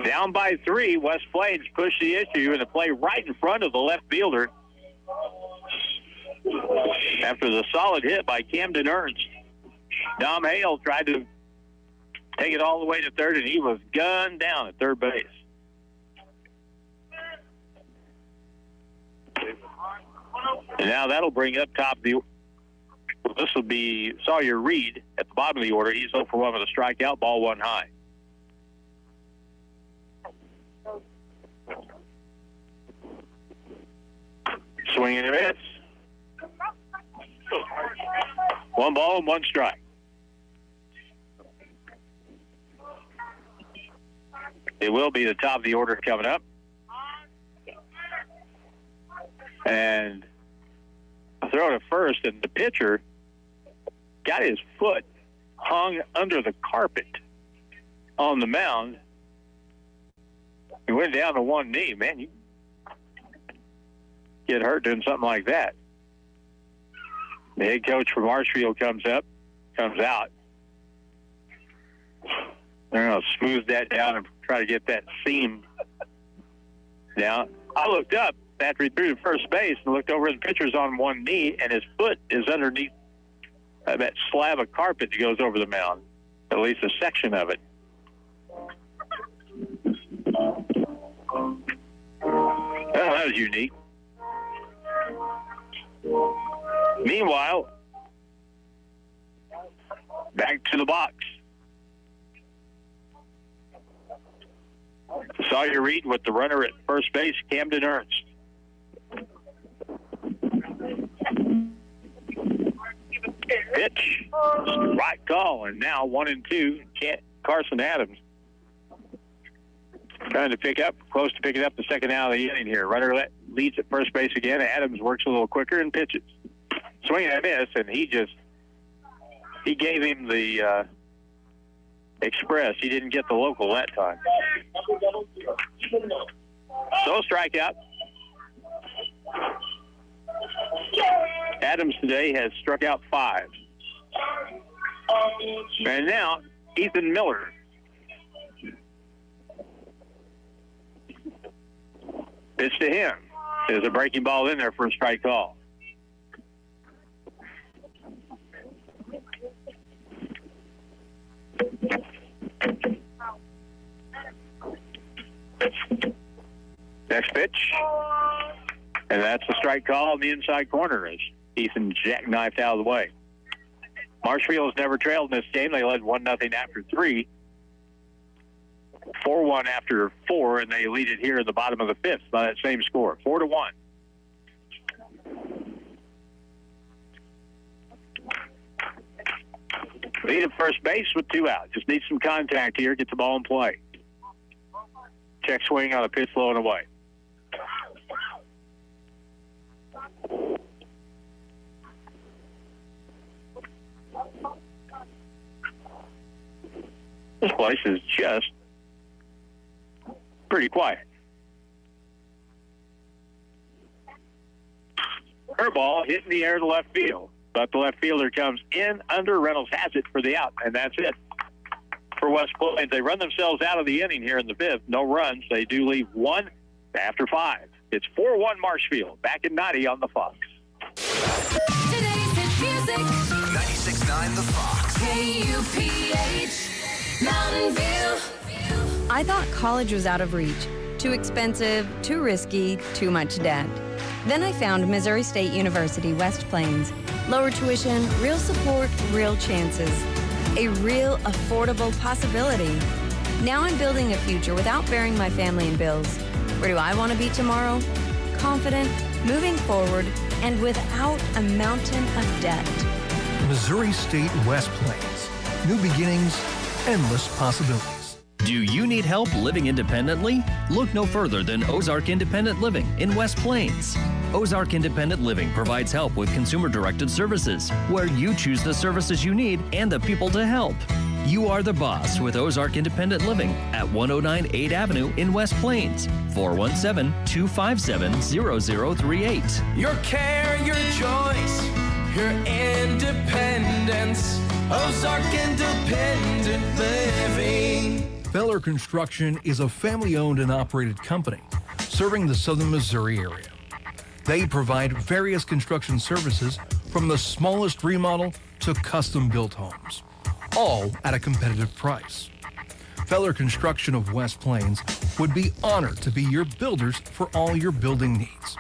Down by 3, West Plains pushed the issue and a play right in front of the left fielder. After the solid hit by Camden Ernst, Dom Hale tried to take it all the way to third, and he was gunned down at third base. And now that'll bring up top the. This will be Sawyer Reed at the bottom of the order. He's 0 for 1 with a strikeout, ball 1 high. Swing and a miss. 1 ball and 1 strike. It will be the top of the order coming up. And throw to first, and the pitcher got his foot hung under the carpet on the mound. He went down to one knee. Man, you get hurt doing something like that. The head coach for Marshfield comes out. They're going to smooth that down and try to get that seam down. I looked up after he threw to first base and looked over, and the pitcher's on one knee, and his foot is underneath that slab of carpet that goes over the mound, at least a section of it. Well, that was unique. Meanwhile, back to the box. Sawyer Reed with the runner at first base, Camden Ernst. Pitch, right call, and now 1-2. Carson Adams trying to pick up, close to picking up the second out of the inning here. Runner leads at first base again. Adams works a little quicker and pitches. Swing and a miss, and he gave him the express. He didn't get the local that time. So strikeout. Adams today has struck out 5. And now Ethan Miller. Pitch to him. There's a breaking ball in there for a strike call. Next pitch. And that's a strike call on the inside corner as Ethan jackknifed out of the way. Marshfield has never trailed in this game. They led 1-0 after 3. 4-1 after 4, and they lead it here in the bottom of the 5th by that same score, 4-1. Lead at first base with 2 out. Just need some contact here. Get the ball in play. Check swing on a pitch low and away. This place is just pretty quiet. Curveball hit in the air to left field, but the left fielder comes in under. Reynolds has it for the out, and that's it for West Plains. They run themselves out of the inning here in the 5th. No runs. They do leave 1 after 5. It's 4-1 Marshfield. Back at 90 on the Fox. Today's hit music. 96.9 The Fox. KUPH. Mountain View. I thought college was out of reach. Too expensive, too risky, too much debt. Then I found Missouri State University, West Plains. Lower tuition, real support, real chances. A real affordable possibility. Now I'm building a future without bearing my family and bills. Where do I want to be tomorrow? Confident, moving forward, and without a mountain of debt. Missouri State West Plains. New beginnings, endless possibilities. Do you need help living independently? Look no further than Ozark Independent Living in West Plains. Ozark Independent Living provides help with consumer-directed services, where you choose the services you need and the people to help. You are the boss with Ozark Independent Living at 109 8th Avenue in West Plains. 417-257-0038. Your care, your choice, your independence. Ozark Independent Living. Feller Construction is a family-owned and operated company serving the southern Missouri area. They provide various construction services from the smallest remodel to custom-built homes, all at a competitive price. Feller Construction of West Plains would be honored to be your builders for all your building needs.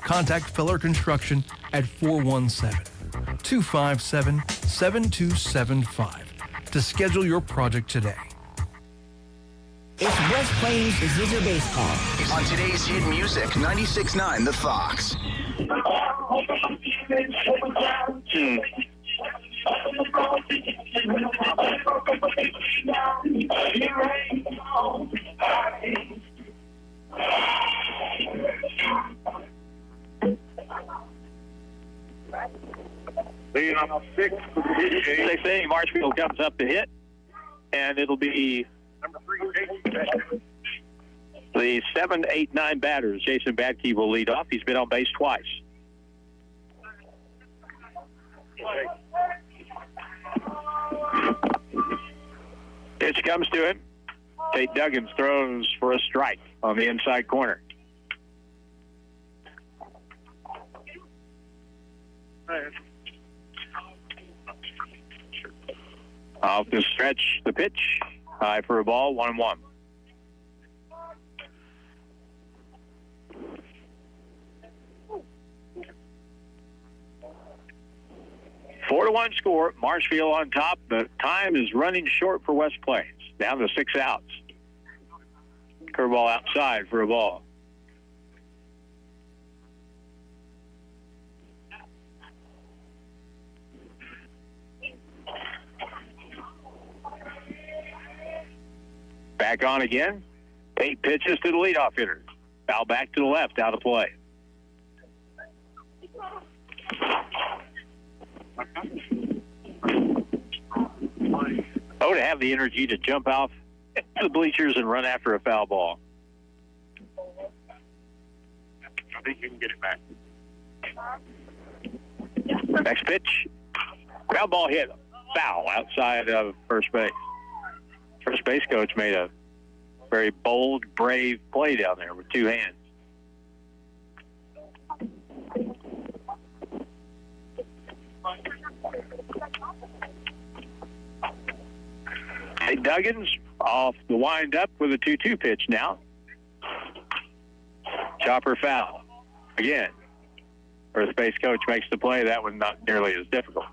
Contact Feller Construction at 417-257-7275 to schedule your project today. It's West Plains Zizzer Baseball. On today's hit music, 96.9 The Fox. Leading on 6 inning, Marshfield comes up to hit, and it'll be the 7, 8, 9 batters. Jason Badke will lead off. He's been on base twice. Pitch comes to him. Tate Duggins throws for a strike on the inside corner. Off the stretch, the pitch. High for a ball, 1-1. Four to 1 score. Marshfield on top. The time is running short for West Plains. Down to 6 outs. Curveball outside for a ball. Back on again. 8 pitches to the leadoff hitter. Foul back to the left, out of play. Oh, to have the energy to jump off the bleachers and run after a foul ball. I think you can get it back. Next pitch. Ground ball hit. Foul outside of first base. First base coach made a very bold, brave play down there with 2 hands. Hey, Duggins off the wind-up with a 2-2 pitch now. Chopper foul. Again, first base coach makes the play. That one not nearly as difficult.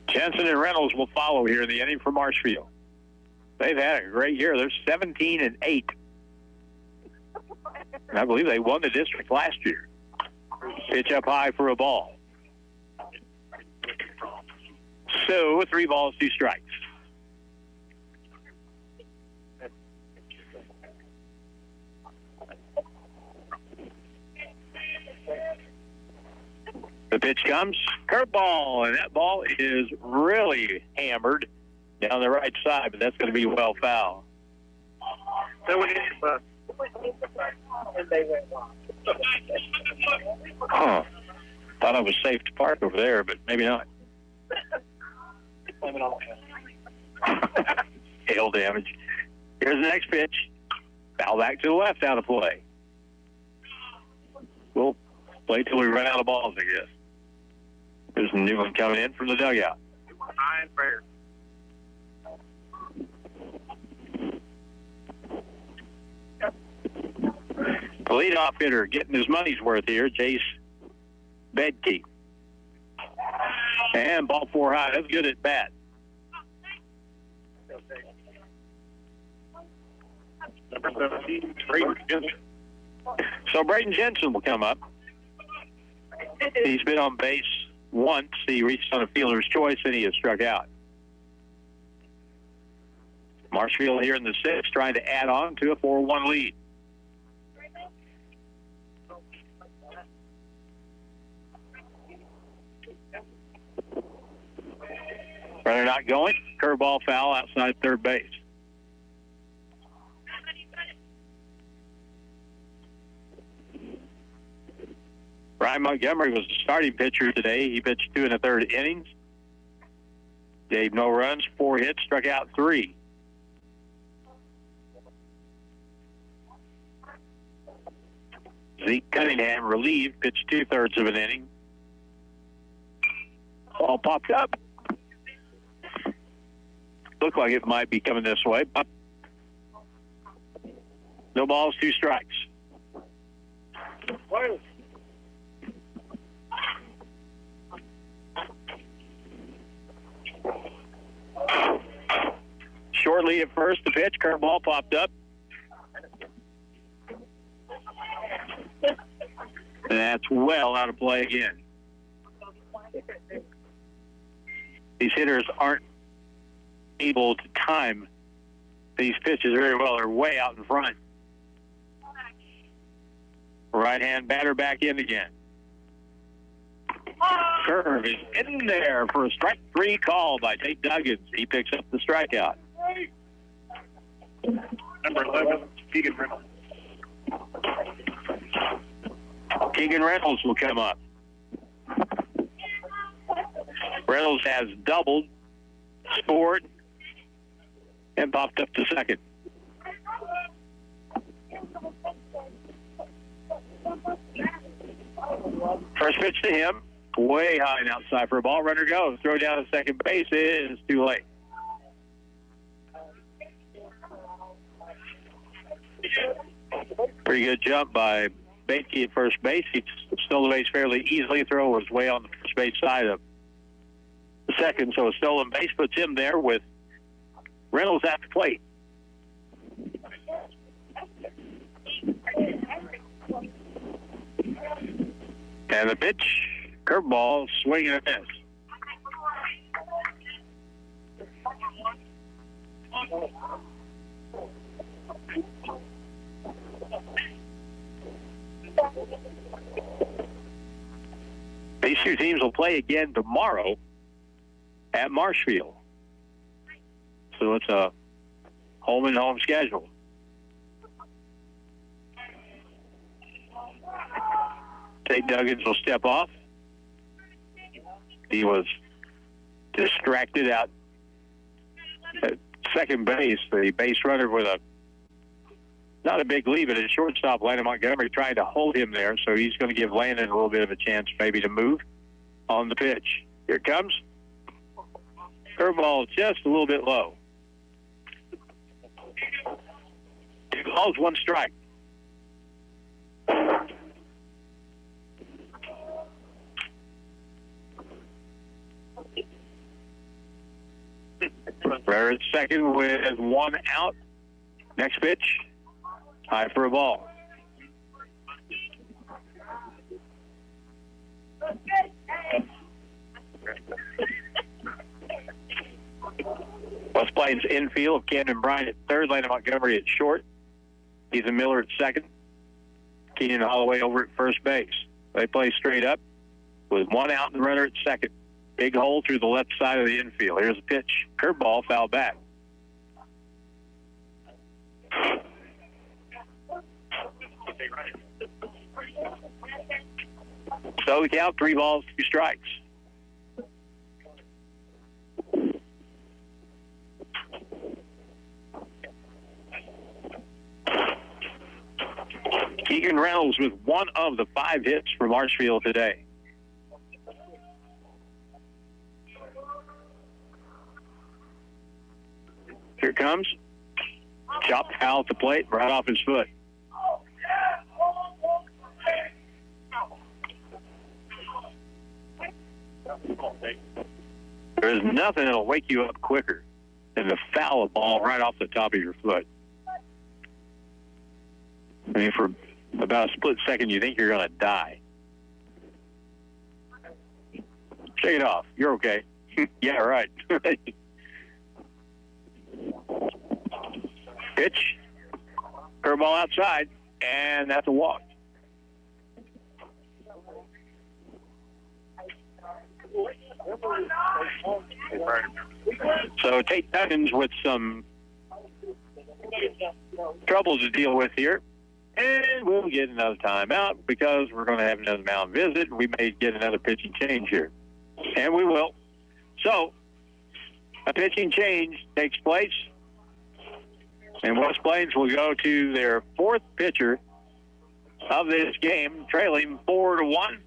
Jensen and Reynolds will follow here in the inning for Marshfield. They've had a great year. They're 17-8. And I believe they won the district last year. Pitch up high for a ball. So 3 balls, 2 strikes. The pitch comes, curveball, and that ball is really hammered down the right side, but that's going to be well foul. Huh. Thought I was safe to park over there, but maybe not. Hail damage. Here's the next pitch. Foul back to the left, out of play. We'll play till we run out of balls, I guess. There's a new one coming in from the dugout. The leadoff hitter getting his money's worth here, Jace Bedke. And ball 4 high. That's good at bat. Number 17, Braden Jensen. So Braden Jensen will come up. He's been on base once. He reached on a fielder's choice, and he has struck out. Marshfield here in the 6th, trying to add on to a 4-1 lead. Runner not going. Curveball foul outside third base. Ryan Montgomery was the starting pitcher today. He pitched 2 1/3 innings. Gave no runs, 4 hits, struck out 3. Zeke Cunningham relieved, pitched 2/3 of an inning. Ball popped up. Looked like it might be coming this way. No balls, 2 strikes. Short lead at first. The pitch, curveball popped up. And that's well out of play again. These hitters aren't able to time these pitches very well. They're way out in front. Right-hand batter back in again. Curve is in there for a strike 3 call by Tate Duggins. He picks up the strikeout. Number 11, Keegan Reynolds. Keegan Reynolds will come up. Reynolds has doubled, scored, and popped up to second. First pitch to him. way high and outside for a ball. Runner goes. Throw down to second base is too late. Pretty good jump by Beatty at first base. He stole the base fairly easily. Throw was way on the first base side of the second, so a stolen base puts him there with Reynolds at the plate. And the pitch, curveball, swing and a miss. These two teams will play again tomorrow at Marshfield. So it's a home-and-home schedule. Tate Duggins will step off. He was distracted out at second base. The base runner with not a big lead, but his shortstop, Landon Montgomery, trying to hold him there, so he's going to give Landon a little bit of a chance maybe to move on the pitch. Here it comes. Curveball just a little bit low. 2 balls, 1 strike. Runner at second with 1 out. Next pitch, high for a ball. West Plains infield, Camden Bryant at third, Landon Montgomery at short. Ethan Miller at second. Keenan Holloway over at first base. They play straight up with 1 out and the runner at second. Big hole through the left side of the infield. Here's a pitch. Curveball, foul back. So the count, 3 balls, 2 strikes. Keegan Reynolds with 1 of the 5 hits for Marshfield today. Here it comes. Chopped foul at the plate, right off his foot. There's nothing that'll wake you up quicker than to foul a ball right off the top of your foot. I mean, for about a split second, you think you're going to die. Shake it off. You're okay. Yeah, right. Pitch. Curveball outside, and that's a walk. So Tate Duggins with some troubles to deal with here. And we'll get another timeout because we're going to have another mound visit. We may get another pitching change here. And we will. So a pitching change takes place. And West Plains will go to their 4th pitcher of this game, trailing 4-1.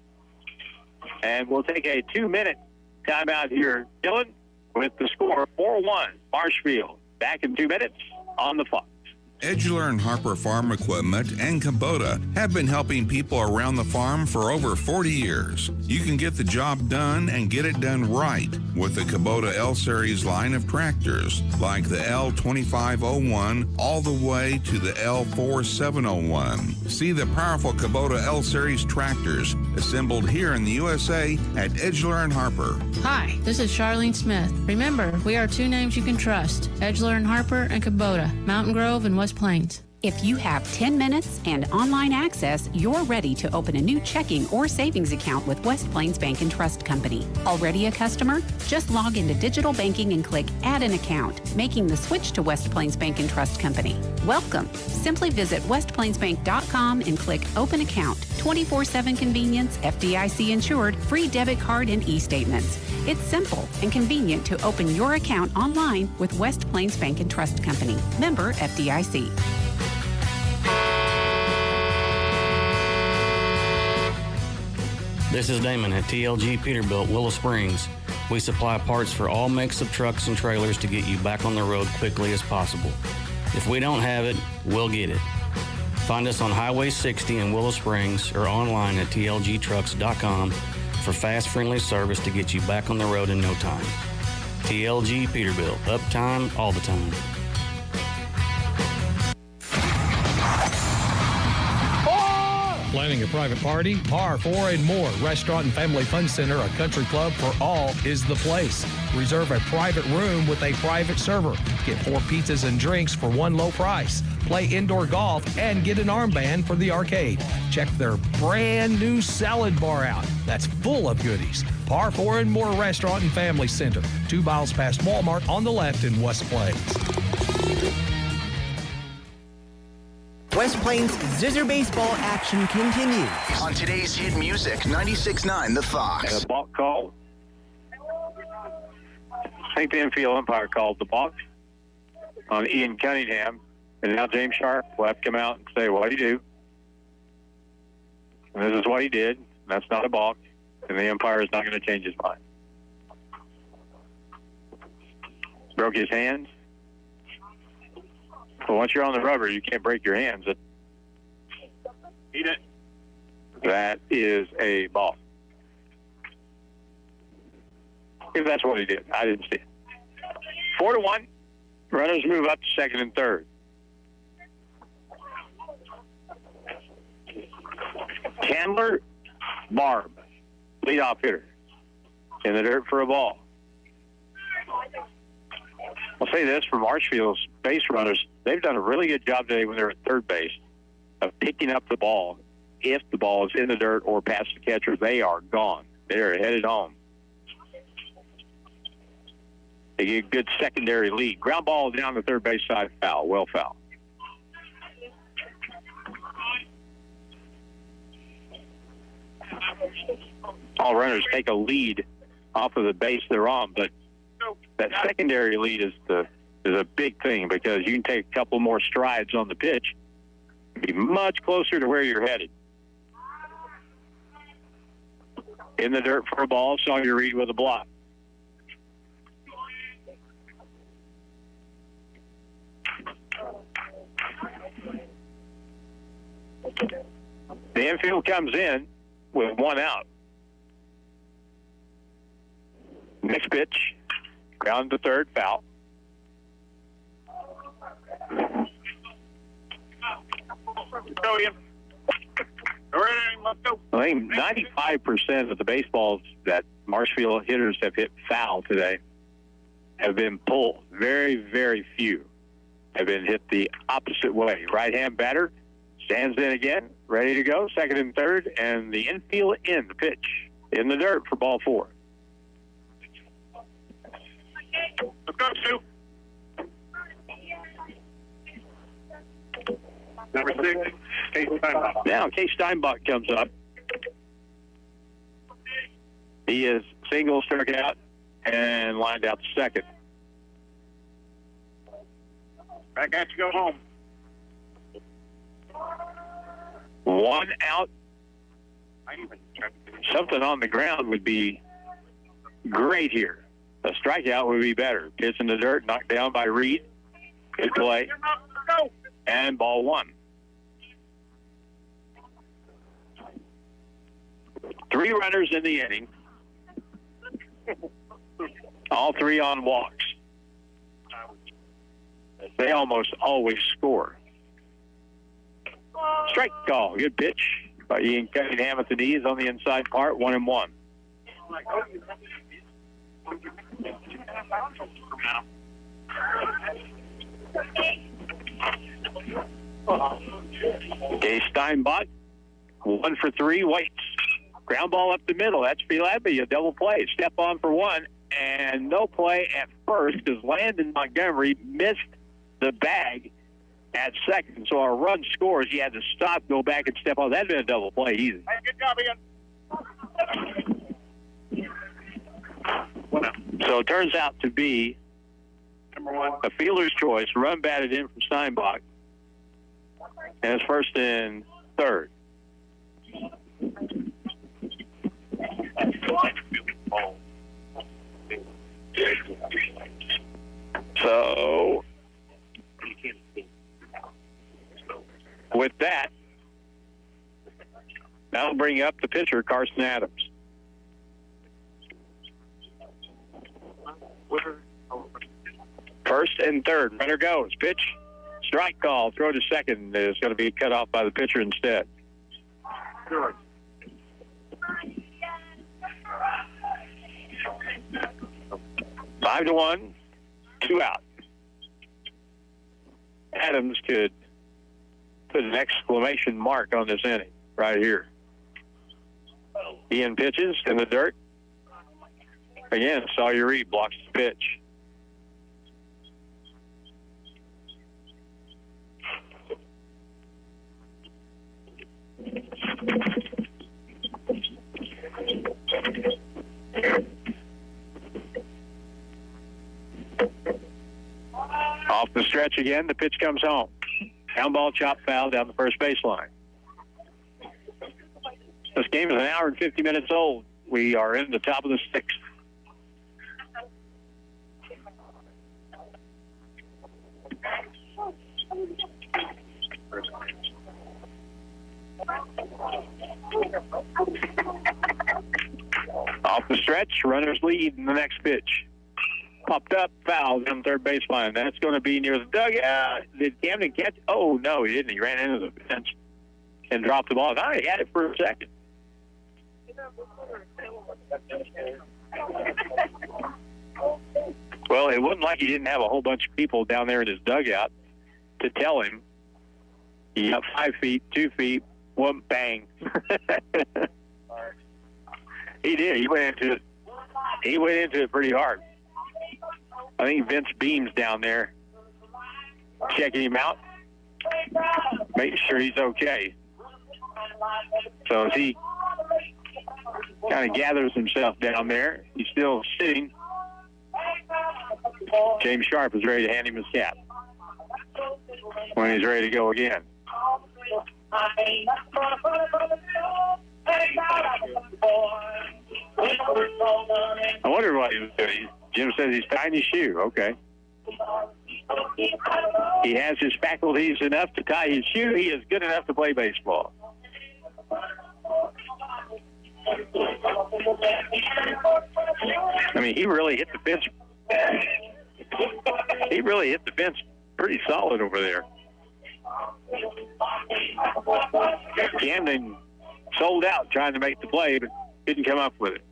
And we'll take a 2-minute timeout here, Dylan, with the score 4-1, Marshfield. Back in 2 minutes on the Fox. Edgeler and Harper Farm Equipment and Kubota have been helping people around the farm for over 40 years. You can get the job done and get it done right with the Kubota L-Series line of tractors, like the L2501 all the way to the L4701. See the powerful Kubota L-Series tractors assembled here in the USA at Edgeler and Harper. Hi, this is Charlene Smith. Remember, we are 2 names you can trust, Edgeler and Harper and Kubota, Mountain Grove and West Plains. If you have 10 minutes and online access, you're ready to open a new checking or savings account with West Plains Bank and Trust Company. Already a customer? Just log into digital banking and click Add an Account, making the switch to West Plains Bank and Trust Company. Welcome. Simply visit westplainsbank.com and click Open Account. 24/7 convenience, FDIC insured, free debit card and e-statements. It's simple and convenient to open your account online with West Plains Bank and Trust Company. Member FDIC. This is Damon at TLG Peterbilt, Willow Springs. We supply parts for all makes of trucks and trailers to get you back on the road quickly as possible. If we don't have it, we'll get it. Find us on Highway 60 in Willow Springs or online at tlgtrucks.com for fast, friendly service to get you back on the road in no time. TLG Peterbilt, uptime all the time. Planning a private party? Par 4 and More Restaurant and Family Fun Center, a country club for all, is the place. Reserve a private room with a private server. Get 4 pizzas and drinks for one low price. Play indoor golf and get an armband for the arcade. Check their brand new salad bar out. That's full of goodies. Par 4 and More Restaurant and Family Center, 2 miles past Walmart on the left in West Plains. West Plains Zizzer baseball action continues. On today's hit music, 96.9 The Fox. And a balk call. I think the infield umpire called the balk on Ian Cunningham. And now James Sharp will have to come out and say, what did he do? And this is what he did. That's not a balk. And the umpire is not going to change his mind. Broke his hands. But once you're on the rubber, you can't break your hands. Eat it. That is a ball. If that's what he did, I didn't see it. 4-1. Runners move up to second and third. Chandler Barb, leadoff hitter, in the dirt for a ball. I'll say this for Marshfield's base runners, they've done a really good job today when they're at third base of picking up the ball. If the ball is in the dirt or past the catcher, they are gone. They're headed home. They get a good secondary lead. Ground ball down the third base side, foul, well foul. All runners take a lead off of the base they're on, but that secondary lead is a big thing because you can take a couple more strides on the pitch and be much closer to where you're headed. In the dirt for a ball, Sawyer Reed with a block. The infield comes in with one out. Next pitch, ground to third, foul. I think 95% of the baseballs that Marshfield hitters have hit foul today have been pulled. Very, very few have been hit the opposite way. Right-hand batter stands in again, ready to go, second and third, and the infield in the pitch in the dirt for ball 4. Let's go, Stu. Number 6, Case Steinbach. Now, Case Steinbach comes up. He is single, struck out, and lined out to second. Back at you, go home. One out. Something on the ground would be great here. A strikeout would be better. Pitch in the dirt, knocked down by Reed. Good play. And ball 1. 3 runners in the inning. All 3 on walks. They almost always score. Strike call. Good pitch by Ian Cunningham at the knees on the inside part. 1-1. Case Steinbach, 1 for 3, waits. Ground ball up the middle. That's Philadelphia, a double play. Step on for 1, and no play at first because Landon Montgomery missed the bag at second. So our run scores. He had to stop, go back, and step on. That'd been a double play easy. Hey, good job, Ian. So it turns out to be Number 1. a fielder's choice. Run batted in from Steinbach. And it's first and third. So, with that, that'll bring up the pitcher, Carson Adams. First and third, runner goes. Pitch, strike call, throw to second is going to be cut off by the pitcher instead. 5-1, 2 out. Adams could put an exclamation mark on this inning right here. Ian pitches in the dirt. Again, Sawyer Reed blocks the pitch. Off the stretch again, the pitch comes home. Down ball, chop foul down the first baseline. This game is an hour and 50 minutes old. We are in the top of the sixth. Off the stretch, runners lead in the next pitch. Popped up, foul down third baseline. That's going to be near the dugout. Did Camden catch? Oh, no, he didn't. He ran into the bench and dropped the ball. I had it for a second. Well, it wasn't like he didn't have a whole bunch of people down there in his dugout to tell him. He got 5 feet, 2 feet, one bang. He did. He went into it. He went into it pretty hard. I think Vince Beam's down there checking him out, making sure he's okay. So as he kind of gathers himself down there, he's still sitting. James Sharp is ready to hand him his cap when he's ready to go again. I wonder what he was doing. Jim says he's tying his shoe. Okay. He has his faculties enough to tie his shoe. He is good enough to play baseball. I mean, he really hit the fence. He really hit the fence pretty solid over there. Camden sold out trying to make the play, but didn't come up with it.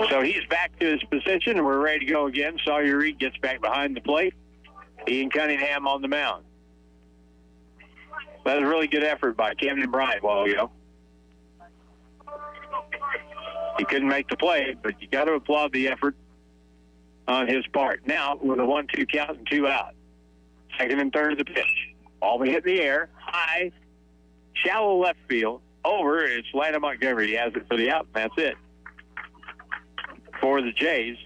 So he's back to his position, and we're ready to go again. Sawyer Reed gets back behind the plate. Ian Cunningham on the mound. That was a really good effort by Camden Bryant a while ago. He couldn't make the play, but you got to applaud the effort on his part. Now, with a 1-2 count and 2 out. Second and third of the pitch. Ball will hit in the air, high, shallow left field. Over, it's Landon Montgomery. He has it for the out, and that's it for the Jays.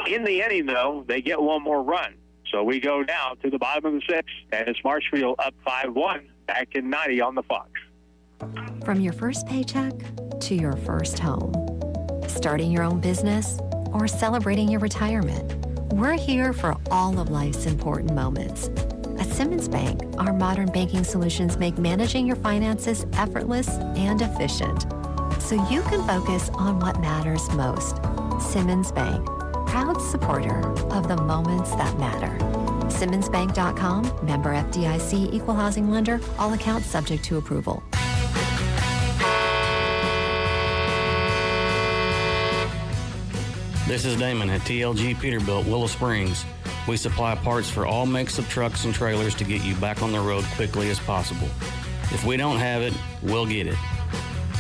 In the inning, though, they get one more run. So we go now to the bottom of the sixth, and it's Marshfield up 5-1, back in 90 on the Fox. From your first paycheck to your first home, starting your own business or celebrating your retirement, we're here for all of life's important moments. At Simmons Bank, our modern banking solutions make managing your finances effortless and efficient, so you can focus on what matters most. Simmons Bank, proud supporter of the moments that matter. SimmonsBank.com, member FDIC, equal housing lender, all accounts subject to approval. This is Damon at TLG Peterbilt, Willow Springs. We supply parts for all makes of trucks and trailers to get you back on the road quickly as possible. If we don't have it, we'll get it.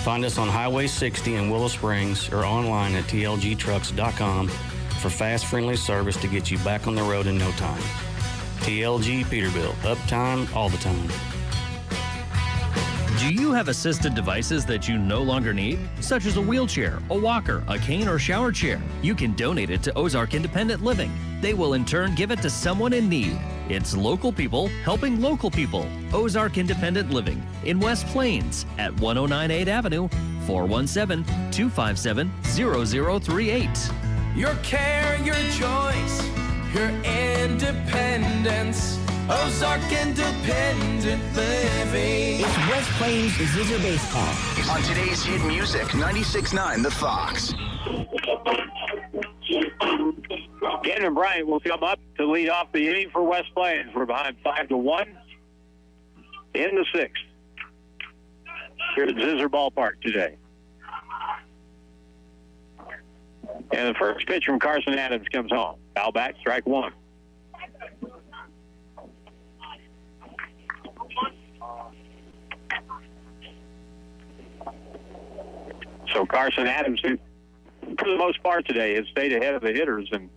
Find us on Highway 60 in Willow Springs or online at tlgtrucks.com for fast, friendly service to get you back on the road in no time. TLG Peterbilt, uptime all the time. Do you have assisted devices that you no longer need, such as a wheelchair, a walker, a cane, or shower chair? You can donate it to Ozark Independent Living. They will in turn give it to someone in need. It's local people helping local people. Ozark Independent Living in West Plains at 1098 Avenue, 417-257-0038. Your care, your choice, your independence. Ozark Independent Living. It's West Plains Zizzer Baseball. On today's hit music, 96.9 The Fox. Ken and Bryant will come up to lead off the inning for West Plains. We're behind 5-1 in the sixth here at Zizzer Ballpark today. And the first pitch from Carson Adams comes home. Foul back, strike one. So Carson Adams, who for the most part today has stayed ahead of the hitters, and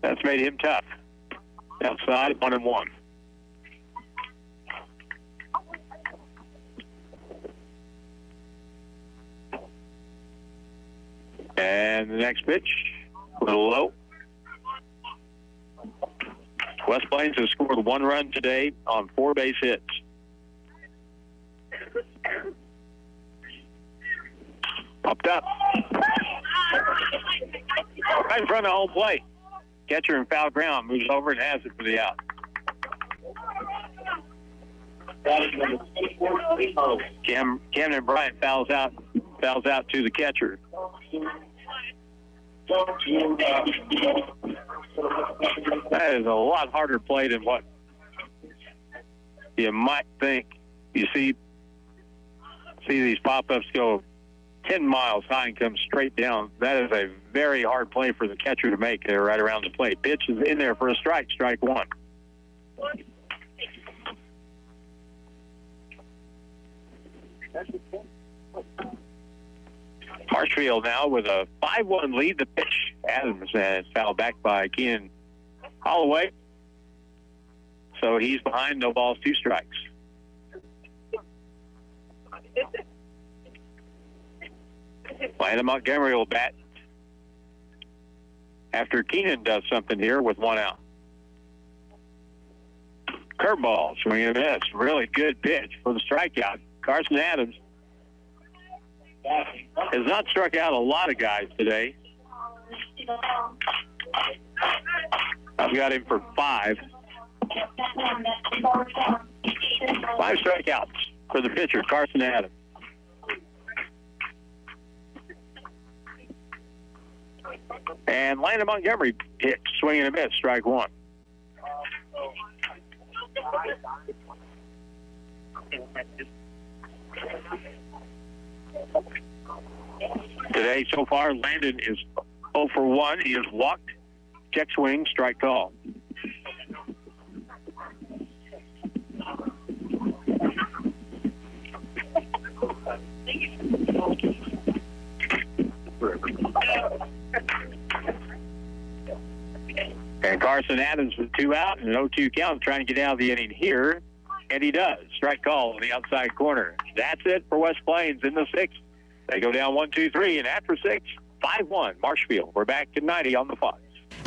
that's made him tough. Outside, 1-1. And the next pitch, a little low. West Plains has scored one run today on 4 base hits. Popped up. Right in front of home plate. Catcher in foul ground moves over and has it for the out. Camden Bryant fouls out to the catcher. That is a lot harder play than what you might think. You see these pop-ups go 10 miles high and come straight down. That is a very hard play for the catcher to make there right around the plate. Pitch is in there for a strike, strike one. Marshfield now with a 5-1 lead. The pitch, Adams, and fouled back by Keenan Holloway. So he's behind, no balls, 2 strikes. Landon Montgomery will bat after Keenan does something here with 1 out. Curveball, swing and miss. Really good pitch for the strikeout. Carson Adams has not struck out a lot of guys today. I've got him for 5. 5 strikeouts for the pitcher, Carson Adams. And Landon Montgomery hit, swing and a miss, strike one. Today, so far, Landon is 0 for 1. He has walked, check swing, strike call. And Carson Adams with 2 out and an 0-2 count, trying to get out of the inning here, and he does. Strike call on the outside corner. That's it for West Plains in the 6th. They go down 1-2-3, and after 6, 5-1 Marshfield. We're back to 90 on the Fox.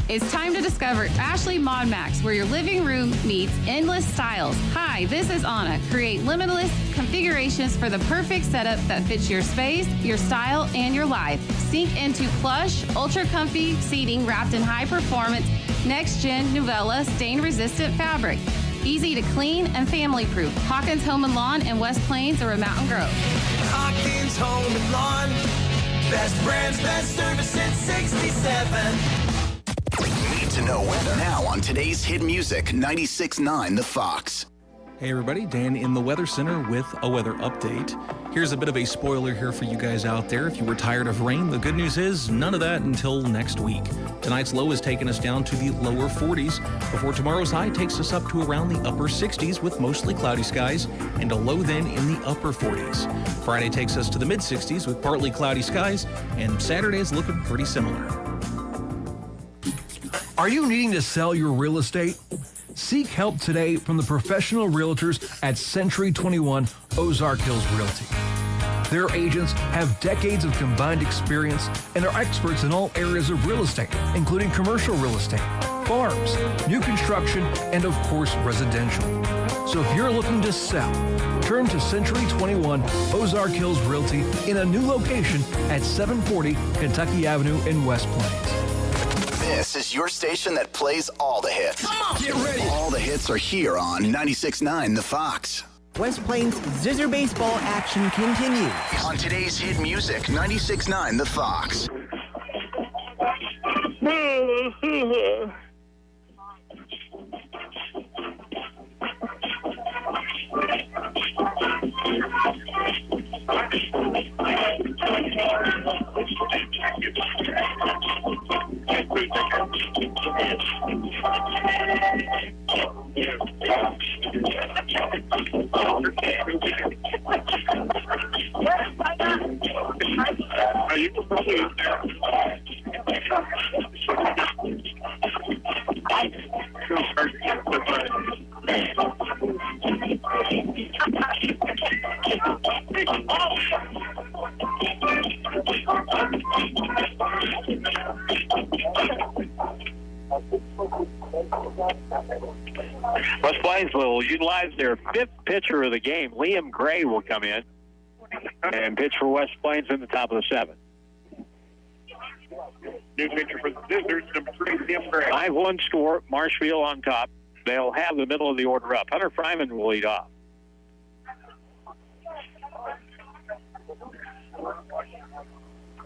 It's time to discover Ashley Mod Max, where your living room meets endless styles. Hi, this is Anna. Create limitless configurations for the perfect setup that fits your space, your style, and your life. Sink into plush, ultra-comfy seating wrapped in high-performance, next-gen Novella stain-resistant fabric. Easy to clean and family-proof. Hawkins Home and Lawn in West Plains or in Mountain Grove. Hawkins Home and Lawn. Best brands, best service since 67. Need to know weather now on today's hit music, 96.9 The Fox. Hey everybody, Dan in the Weather Center with a weather update. Here's a bit of a spoiler here for you guys out there. If you were tired of rain, the good news is none of that until next week. Tonight's low has taken us down to the lower 40s, before tomorrow's high takes us up to around the upper 60s with mostly cloudy skies, and a low then in the upper 40s. Friday takes us to the mid 60s with partly cloudy skies, and Saturday is looking pretty similar. Are you needing to sell your real estate? Seek help today from the professional realtors at Century 21 Ozark Hills Realty. Their agents have decades of combined experience and are experts in all areas of real estate, including commercial real estate, farms, new construction, and of course, residential. So if you're looking to sell, turn to Century 21 Ozark Hills Realty in a new location at 740 Kentucky Avenue in West Plains. This is your station that plays all the hits. Come on, get ready. All the hits are here on 96.9 The Fox. West Plains Zizzer baseball action continues. On today's hit music, 96.9 The Fox. West Plains will utilize their fifth pitcher of the game. Liam Gray will come in and pitch for West Plains in the top of the seventh. New pitcher for the Zizzers, number 3, Liam Gray. 5-1 score, Marshfield on top. They'll have the middle of the order up. Hunter Fryman will lead off.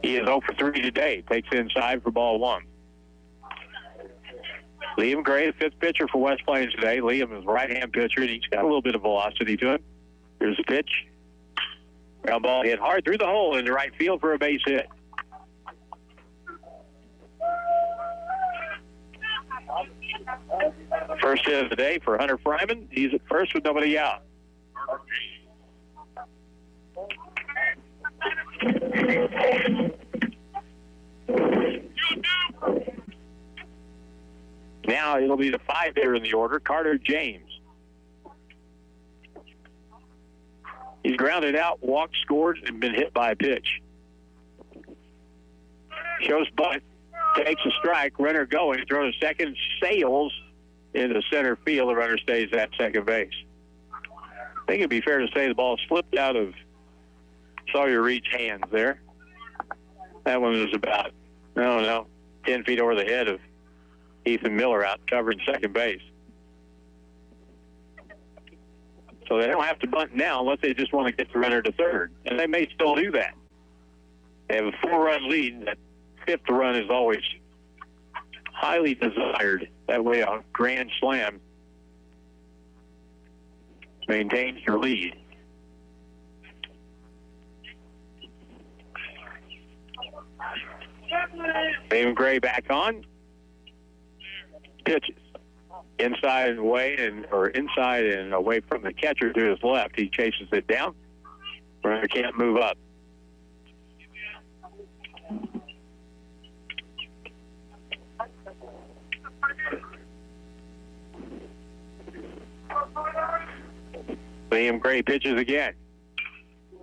He is 0 for 3 today. Takes inside for ball 1. Liam Gray, the fifth pitcher for West Plains today. Liam is a right-hand pitcher, and he's got a little bit of velocity to him. Here's the pitch. Ground ball hit hard through the hole into right field for a base hit. First hit of the day for Hunter Fryman. He's at first with nobody out. Now it'll be the 5 hitter in the order, Carter James. He's grounded out, walked, scored, and been hit by a pitch. Shows butt, takes a strike, runner going, throws a second, sails into center field. The runner stays at second base. I think it'd be fair to say the ball slipped out of Sawyer Reed's hands there. That one was about, 10 feet over the head of Ethan Miller out covering second base. So they don't have to bunt now unless they just want to get the runner to third. And they may still do that. They have a 4-run lead. That fifth run is always highly desired. That way a grand slam maintains your lead. Liam Gray back on. Pitches. Inside and away, inside and away from the catcher to his left. He chases it down. Runner can't move up. Liam Gray pitches again.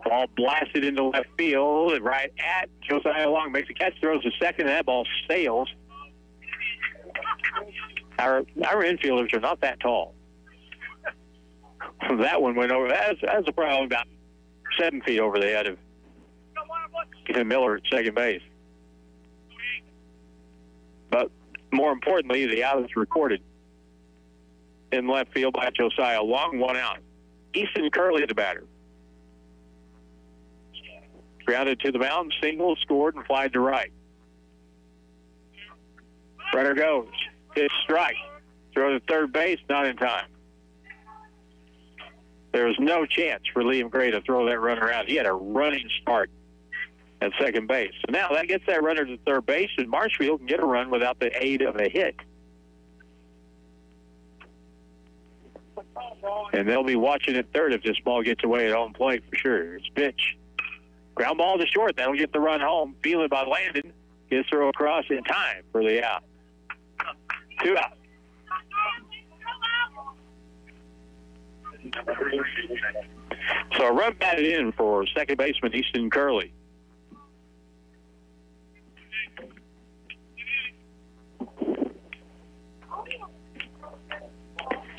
Ball blasted into left field, right at Josiah Long. Makes a catch, throws a second, and that ball sails. Our infielders are not that tall. That one went over. That's probably about 7 feet over the head of Miller at second base. But more importantly, the out is recorded in left field by Josiah Long. 1 out. Easton Curley, the batter. Grounded to the mound, single, scored, and flied to right. Runner goes. Hit strike. Throw to third base, not in time. There was no chance for Liam Gray to throw that runner out. He had a running start at second base. So now that gets that runner to third base, and Marshfield can get a run without the aid of a hit. And they'll be watching at third if this ball gets away at home plate for sure. It's pitch. Ground ball to short. That'll get the run home. Fielded by Landon. Gets throw across in time for the out. 2 out. So a run batted in for second baseman Easton Curley.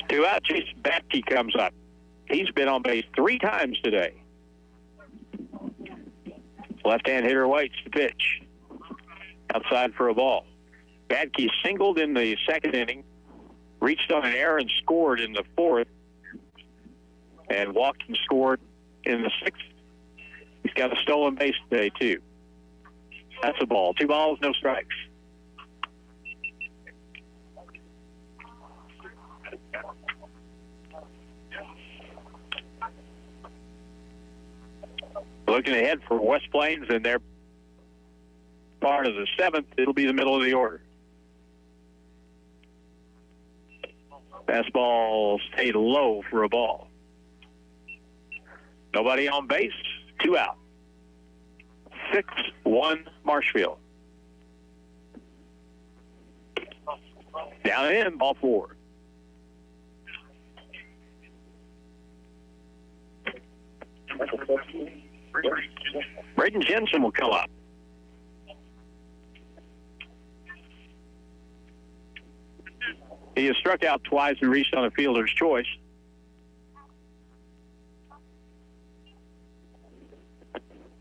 Two out, Jason Batke comes up. He's been on base 3 times today. Left-hand hitter waits the pitch. Outside for a ball. Batke singled in the second inning, reached on an error and scored in the 4th, and walked and scored in the 6th. He's got a stolen base today, too. That's a ball. 2 balls, no strikes. Looking ahead for West Plains and their part of the 7th, it'll be the middle of the order. Fastball stayed low for a ball. Nobody on base, 2 out. 6-1 Marshfield. Down in, ball 4. Braden Jensen will come up. He has struck out twice and reached on a fielder's choice.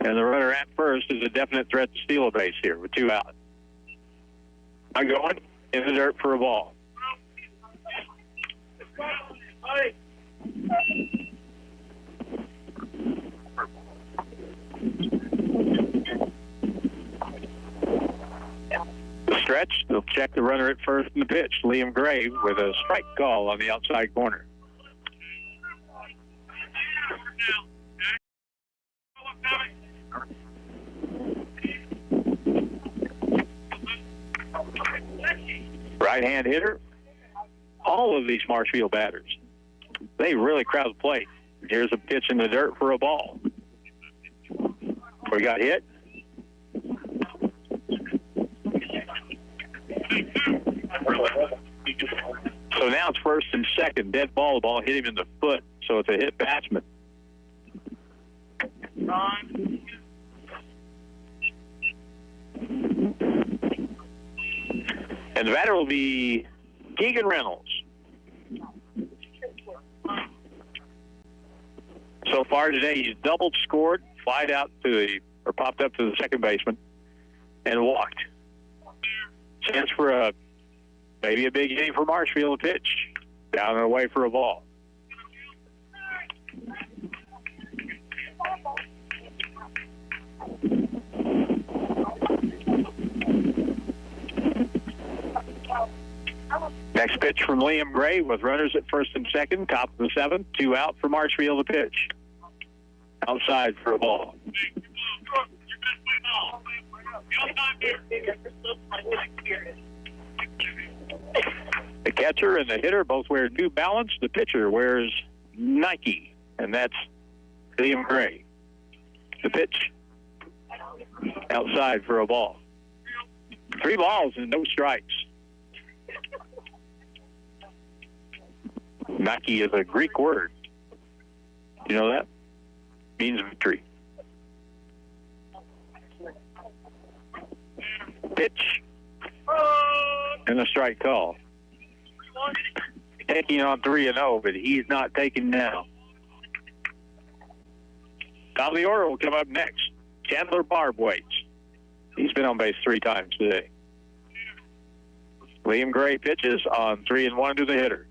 And the runner at first is a definite threat to steal a base here with 2 out. I'm going in the dirt for a ball. The stretch, they'll check the runner at first in the pitch. Liam Gray with a strike call on the outside corner. Right-hand hitter. All of these Marshfield batters, they really crowd the plate. Here's a pitch in the dirt for a ball. We got hit. So now it's first and second. Dead ball. The ball hit him in the foot, so it's a hit batsman. And the batter will be Keegan Reynolds. So far today, he's doubled, scored, flied out to the, or popped up to the second baseman, and walked. Chance for maybe a big inning for Marshfield. Pitch down and away for a ball. Next pitch from Liam Gray with runners at first and second, top of the 7th, 2 out for Marshfield to pitch. Outside for a ball. The catcher and the hitter both wear New Balance. The pitcher wears Nike, and that's Liam Gray. The pitch outside for a ball. 3 balls and no strikes. Nike is a Greek word. You know that? Means victory. Pitch. And a strike call. Taking on 3-0, but he's not taking now. Top of the order will come up next. Chandler Barb waits. He's been on base 3 times today. Liam Gray pitches on 3-1 to the hitter.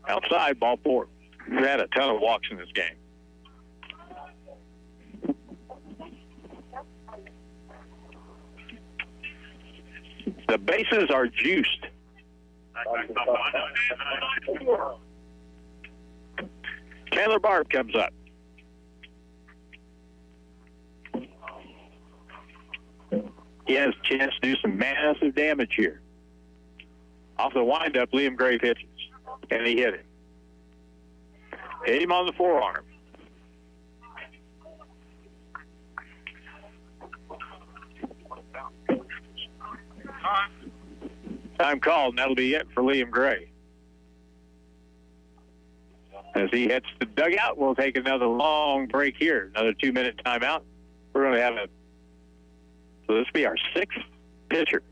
Outside, ball 4. We've had a ton of walks in this game. The bases are juiced. Chandler Barb comes up. He has a chance to do some massive damage here. Off the windup, Liam Gray pitches, and he hit him. Hit him on the forearm. Time called, and that'll be it for Liam Gray. As he hits the dugout, we'll take another long break here. Another 2-minute timeout. We're going to have so this will be our 6th pitcher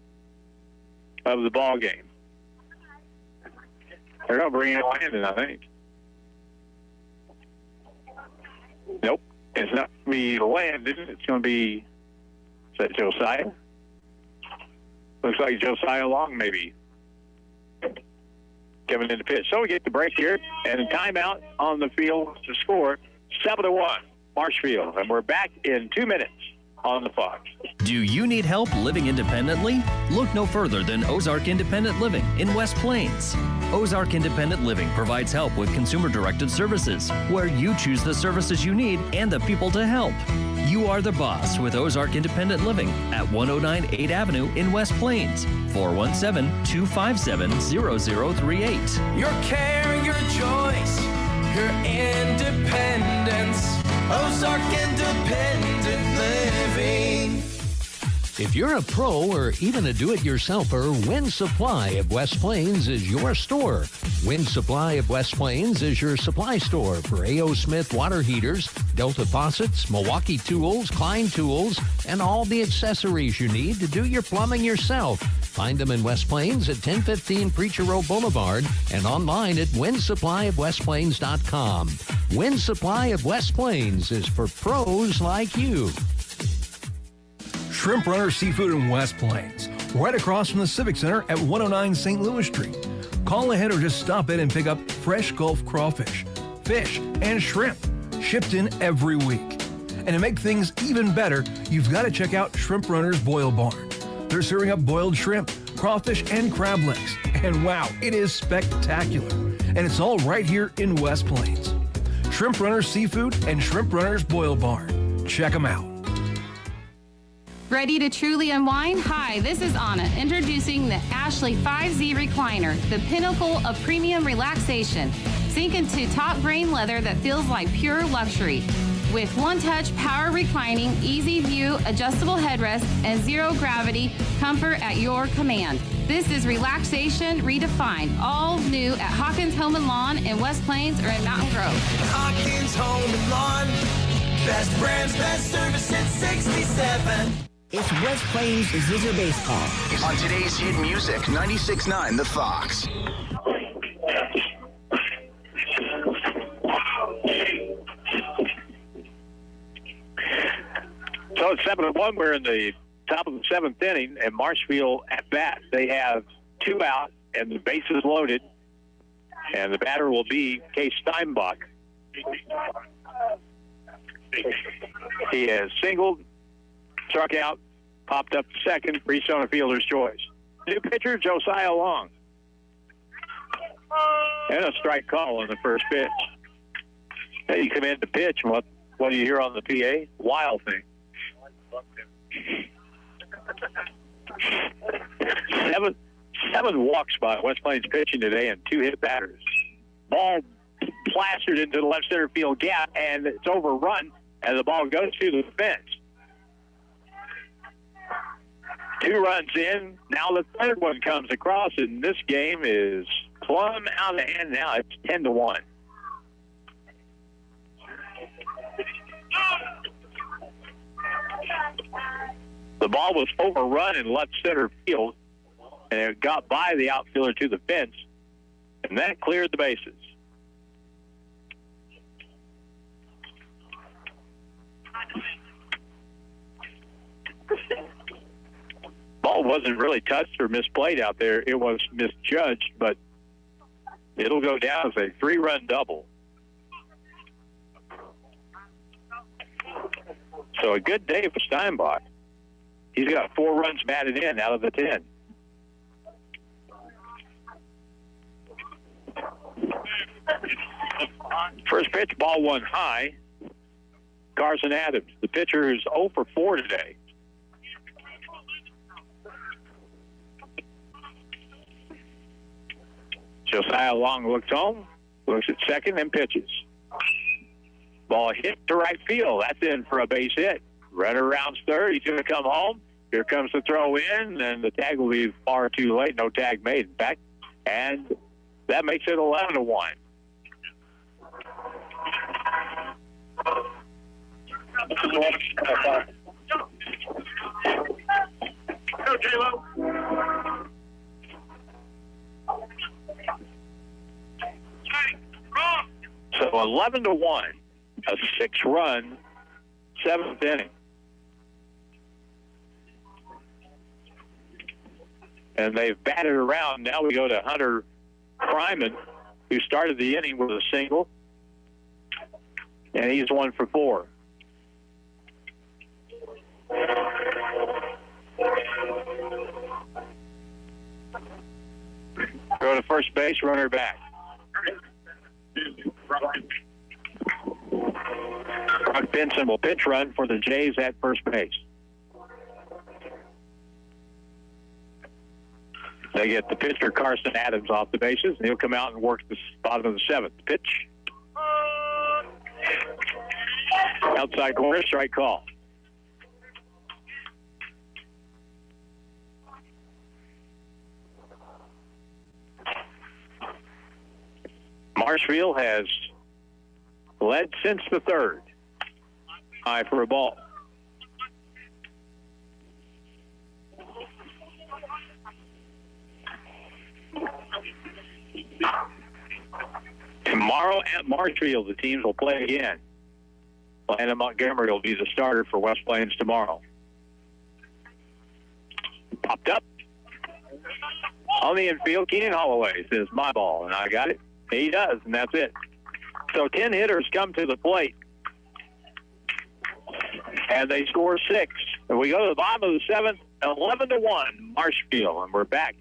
of the ball game. They're going to bring in Landon, I think. Nope. It's not going to be Landon. It's going to be, is that Josiah? Looks like Josiah Long, maybe. Coming in the pitch. So we get the break here, and a timeout on the field to score 7-1, Marshfield. And we're back in 2 minutes on the Fox. Do you need help living independently? Look no further than Ozark Independent Living in West Plains. Ozark Independent Living provides help with consumer-directed services, where you choose the services you need and the people to help. You are the boss with Ozark Independent Living at 109 8th Avenue in West Plains. 417-257-0038. Your care, your choice, your independence. Ozark Independent Living. If you're a pro or even a do-it-yourselfer, Wind Supply of West Plains is your store. Wind Supply of West Plains is your supply store for A.O. Smith water heaters, Delta faucets, Milwaukee tools, Klein tools, and all the accessories you need to do your plumbing yourself. Find them in West Plains at 1015 Preacher Row Boulevard and online at windsupplyofwestplains.com. Wind Supply of West Plains is for pros like you. Shrimp Runner Seafood in West Plains, right across from the Civic Center at 109 St. Louis Street. Call ahead or just stop in and pick up fresh Gulf crawfish, fish, and shrimp, shipped in every week. And to make things even better, you've got to check out Shrimp Runner's Boil Barn. They're serving up boiled shrimp, crawfish, and crab legs. And wow, it is spectacular. And it's all right here in West Plains. Shrimp Runner's Seafood and Shrimp Runner's Boil Barn. Check them out. Ready to truly unwind? Hi, this is Anna, introducing the Ashley 5Z Recliner, the pinnacle of premium relaxation. Sink into top grain leather that feels like pure luxury. With one-touch power reclining, easy view, adjustable headrest, and zero gravity comfort at your command. This is relaxation redefined. All new at Hawkins Home and Lawn in West Plains or in Mountain Grove. Hawkins Home and Lawn. Best brands, best service since 67. It's West Plains Zizzer Baseball. On today's hit music, 96.9 The Fox. So it's 7-1. We're in the top of the 7th inning, and Marshfield at bat. They have 2 out, and the bases loaded, and the batter will be Case Steinbach. He has singled, struck out, popped up to second, reached on a fielder's choice. New pitcher, Josiah Long. And a strike call on the first pitch. Hey, you come in to pitch, and what do you hear on the PA? Wild thing. Seven walks by West Plains pitching today and 2 hit batters. Ball plastered into the left center field gap, and it's overrun, and the ball goes to the fence. 2 runs in. Now the third one comes across, and this game is plumb out of hand now. It's 10-1. The ball was overrun in left center field, and it got by the outfielder to the fence, and that cleared the bases. Ball wasn't really touched or misplayed out there. It was misjudged, but it'll go down as a 3-run double. So a good day for Steinbach. He's got 4 runs batted in out of the 10. First pitch, ball 1 high. Carson Adams, the pitcher, who's 0 for 4 today. Josiah Long looks home, looks at second, and pitches. Ball hit to right field. That's in for a base hit. Runner rounds third. He's going to come home. Here comes the throw in, and the tag will be far too late. No tag made, in fact. And that makes it 11-1. Go, J-Lo. So 11-1, a 6-run 7th inning. And they've batted around. Now we go to Hunter Fryman, who started the inning with a single. And he's 1 for 4. Go to first base, runner back. Brock Benson will pitch run for the Jays at first base. They get the pitcher Carson Adams off the bases, and he'll come out and work the bottom of the 7th. Pitch. Outside corner, strike call. Marshfield has led since the 3rd. High for a ball. Tomorrow at Marshfield, the teams will play again. Landon Montgomery will be the starter for West Plains tomorrow. Popped up. On the infield, Keenan Holloway says, my ball, and I got it. He does, and that's it. So 10 hitters come to the plate, and they score 6. And we go to the bottom of the 7th, 11-1, Marshfield, and we're back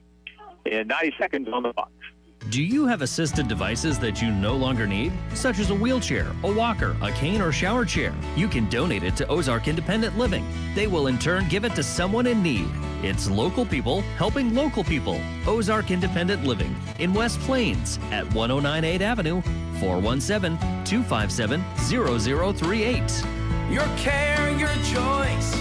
in 90 seconds on the box. Do you have assisted devices that you no longer need, such as a wheelchair, a walker, a cane, or shower chair? You can donate it to Ozark Independent Living. They will in turn give it to someone in need. It's local people helping local people. Ozark Independent Living in West Plains at 1098 Avenue, 417-257-0038. Your care, your choice,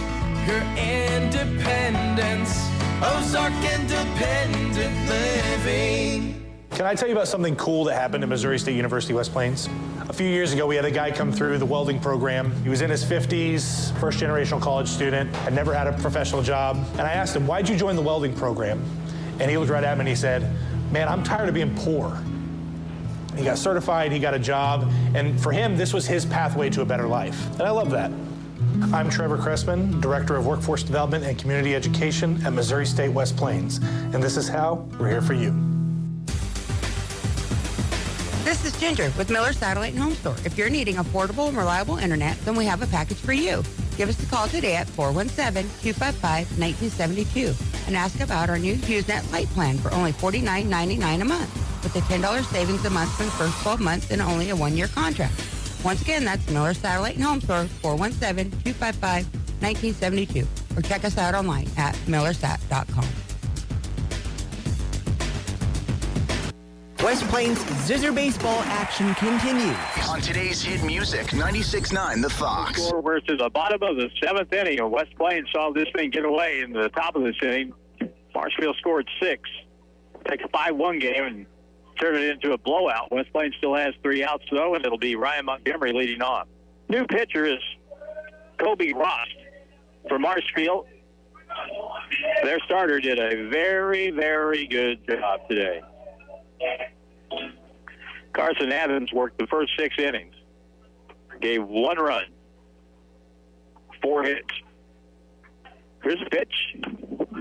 your independence. Ozark Independent Living. Can I tell you about something cool that happened at Missouri State University West Plains? A few years ago, we had a guy come through the welding program. He was in his 50s, first-generational college student, had never had a professional job. And I asked him, why'd you join the welding program? And he looked right at me and he said, man, I'm tired of being poor. He got certified, he got a job, and for him, this was his pathway to a better life. And I love that. I'm Trevor Cressman, Director of Workforce Development and Community Education at Missouri State West Plains. And this is how we're here for you. This is Ginger with Miller Satellite and Home Store. If you're needing affordable and reliable internet, then we have a package for you. Give us a call today at 417-255-1972 and ask about our new HughesNet Lite plan for only $49.99 a month with a $10 savings a month for the first 12 months and only a 1-year contract. Once again, that's Miller Satellite and Home Store, 417-255-1972. Or check us out online at millersat.com. West Plains Zizzer baseball action continues. On today's hit music, 96.9 The Fox. We're to the bottom of the 7th inning, and West Plains saw this thing get away in the top of this inning. Marshfield scored 6. Take a 5-1 game and turn it into a blowout. West Plains still has 3 outs, though, and it'll be Ryan Montgomery leading off. New pitcher is Kobe Rost for Marshfield. Their starter did a very, very good job today. Carson Adams worked the first 6 innings. Gave 1 run, 4 hits. Here's a pitch.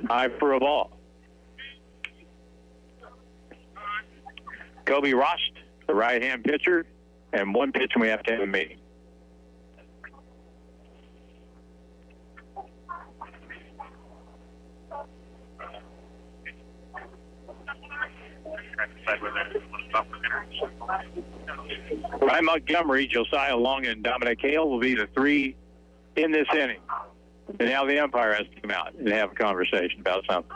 High for a ball. Kobe Rost, the right-hand pitcher, and 1 pitch, and we have to have a meeting. Ryan Montgomery, Josiah Long, and Dominic Hale will be the 3 in this inning. And now the umpire has to come out and have a conversation about something.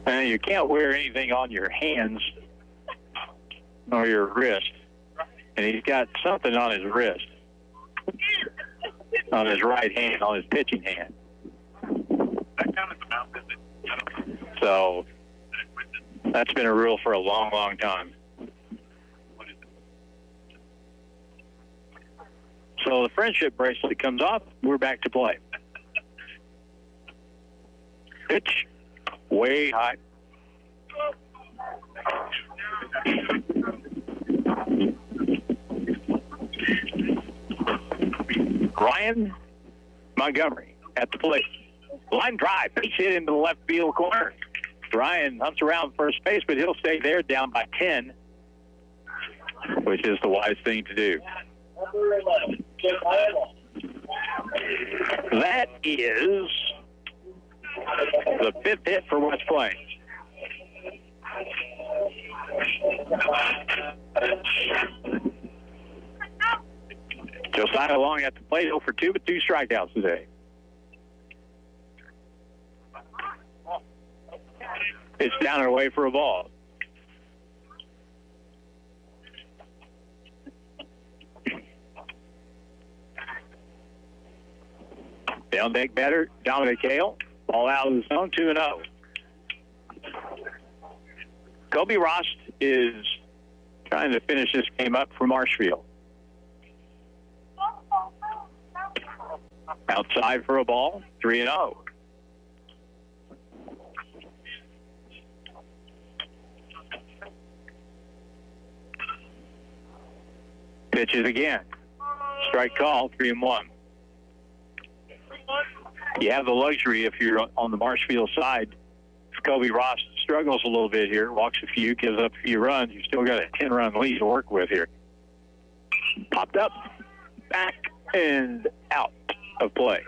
And you can't wear anything on your hands or your wrist. And he's got something on his wrist, on his right hand, on his pitching hand. So that's been a rule for a long, long time. friendship bracelet comes off, we're back to play. Pitch way high. Ryan Montgomery at the plate. Line drive, pitch hit into the left field corner. Ryan hunts around first base, but he'll stay there down by 10, which is the wise thing to do. That is the 5th hit for West Plains. Josiah Long at the plate, 0 for 2 with 2 strikeouts today. It's down and away for a ball. Down deck batter, Dominic Hale. Ball out of the zone, 2-0. Kobe Rost is trying to finish this game up for Marshfield. Outside for a ball, 3-0. Pitches again. Strike call, 3-1. You have the luxury, if you're on the Marshfield side, if Kobe Ross struggles a little bit here, walks a few, gives up a few runs, you've still got a 10-run lead to work with here. Popped up, back, and out of play.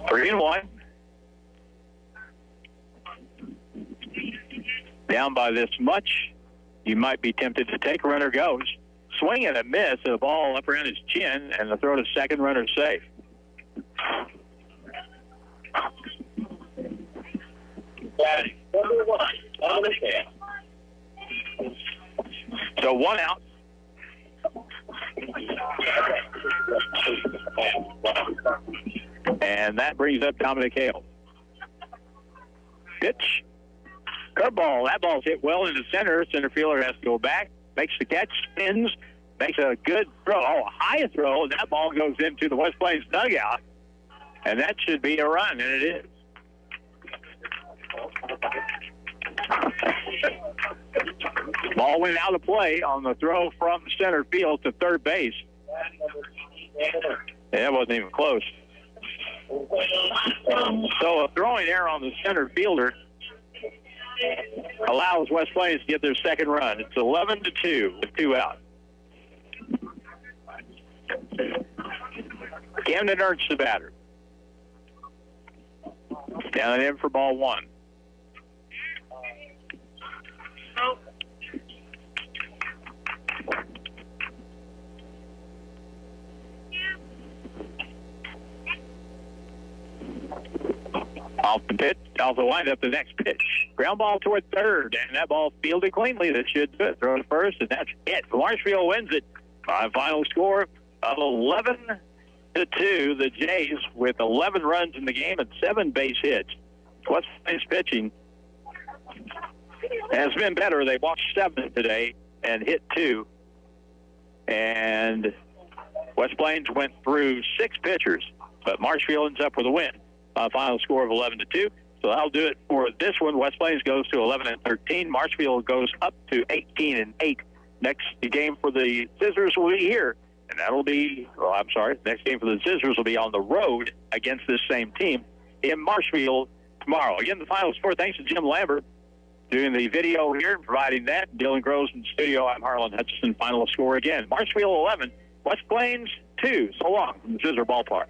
Three and one. Down by this much, you might be tempted to take. Runner goes. Swing and a miss, a ball up around his chin, and the throw to second, runner safe. So 1 out. And that brings up Dominic Hale. Pitch. Curveball. That ball's hit well into center. Center fielder has to go back. Makes the catch, spins, makes a good throw. Oh, a high throw. And that ball goes into the West Plains dugout. And that should be a run, and it is. Ball went out of play on the throw from center field to third base. That wasn't even close. So a throwing error on the center fielder allows West Plains to get their second run. It's 11-2 with 2 out. Camden Ernst the batter. Down and in for ball 1. Off the pitch, off the windup, the next pitch. Ground ball toward third, and that ball fielded cleanly. That should do it. Throw to first, and that's it. Marshfield wins it by a final score of 11-2. The Jays with 11 runs in the game and 7 base hits. West Plains pitching has been better. They walked 7 today and hit 2. And West Plains went through 6 pitchers, but Marshfield ends up with a win. Final score of 11-2. So that'll do it for this one. West Plains goes to 11-13. Marshfield goes up to 18-8. Next game for the Zizzers will be here, and that'll be, next game for the Zizzers will be on the road against this same team in Marshfield tomorrow. Again, the final score, thanks to Jim Lambert doing the video here and providing that. Dylan Groves in the studio. I'm Harlan Hutchison. Final score again. Marshfield 11, West Plains 2. So long from the Zizzer Ballpark.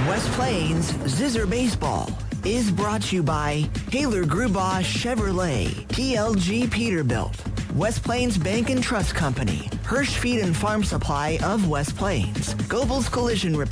West Plains Zizzer Baseball is brought to you by Taylor Grubaugh Chevrolet, PLG Peterbilt, West Plains Bank and Trust Company, Hirsch Feed and Farm Supply of West Plains, Goebel's Collision Repair,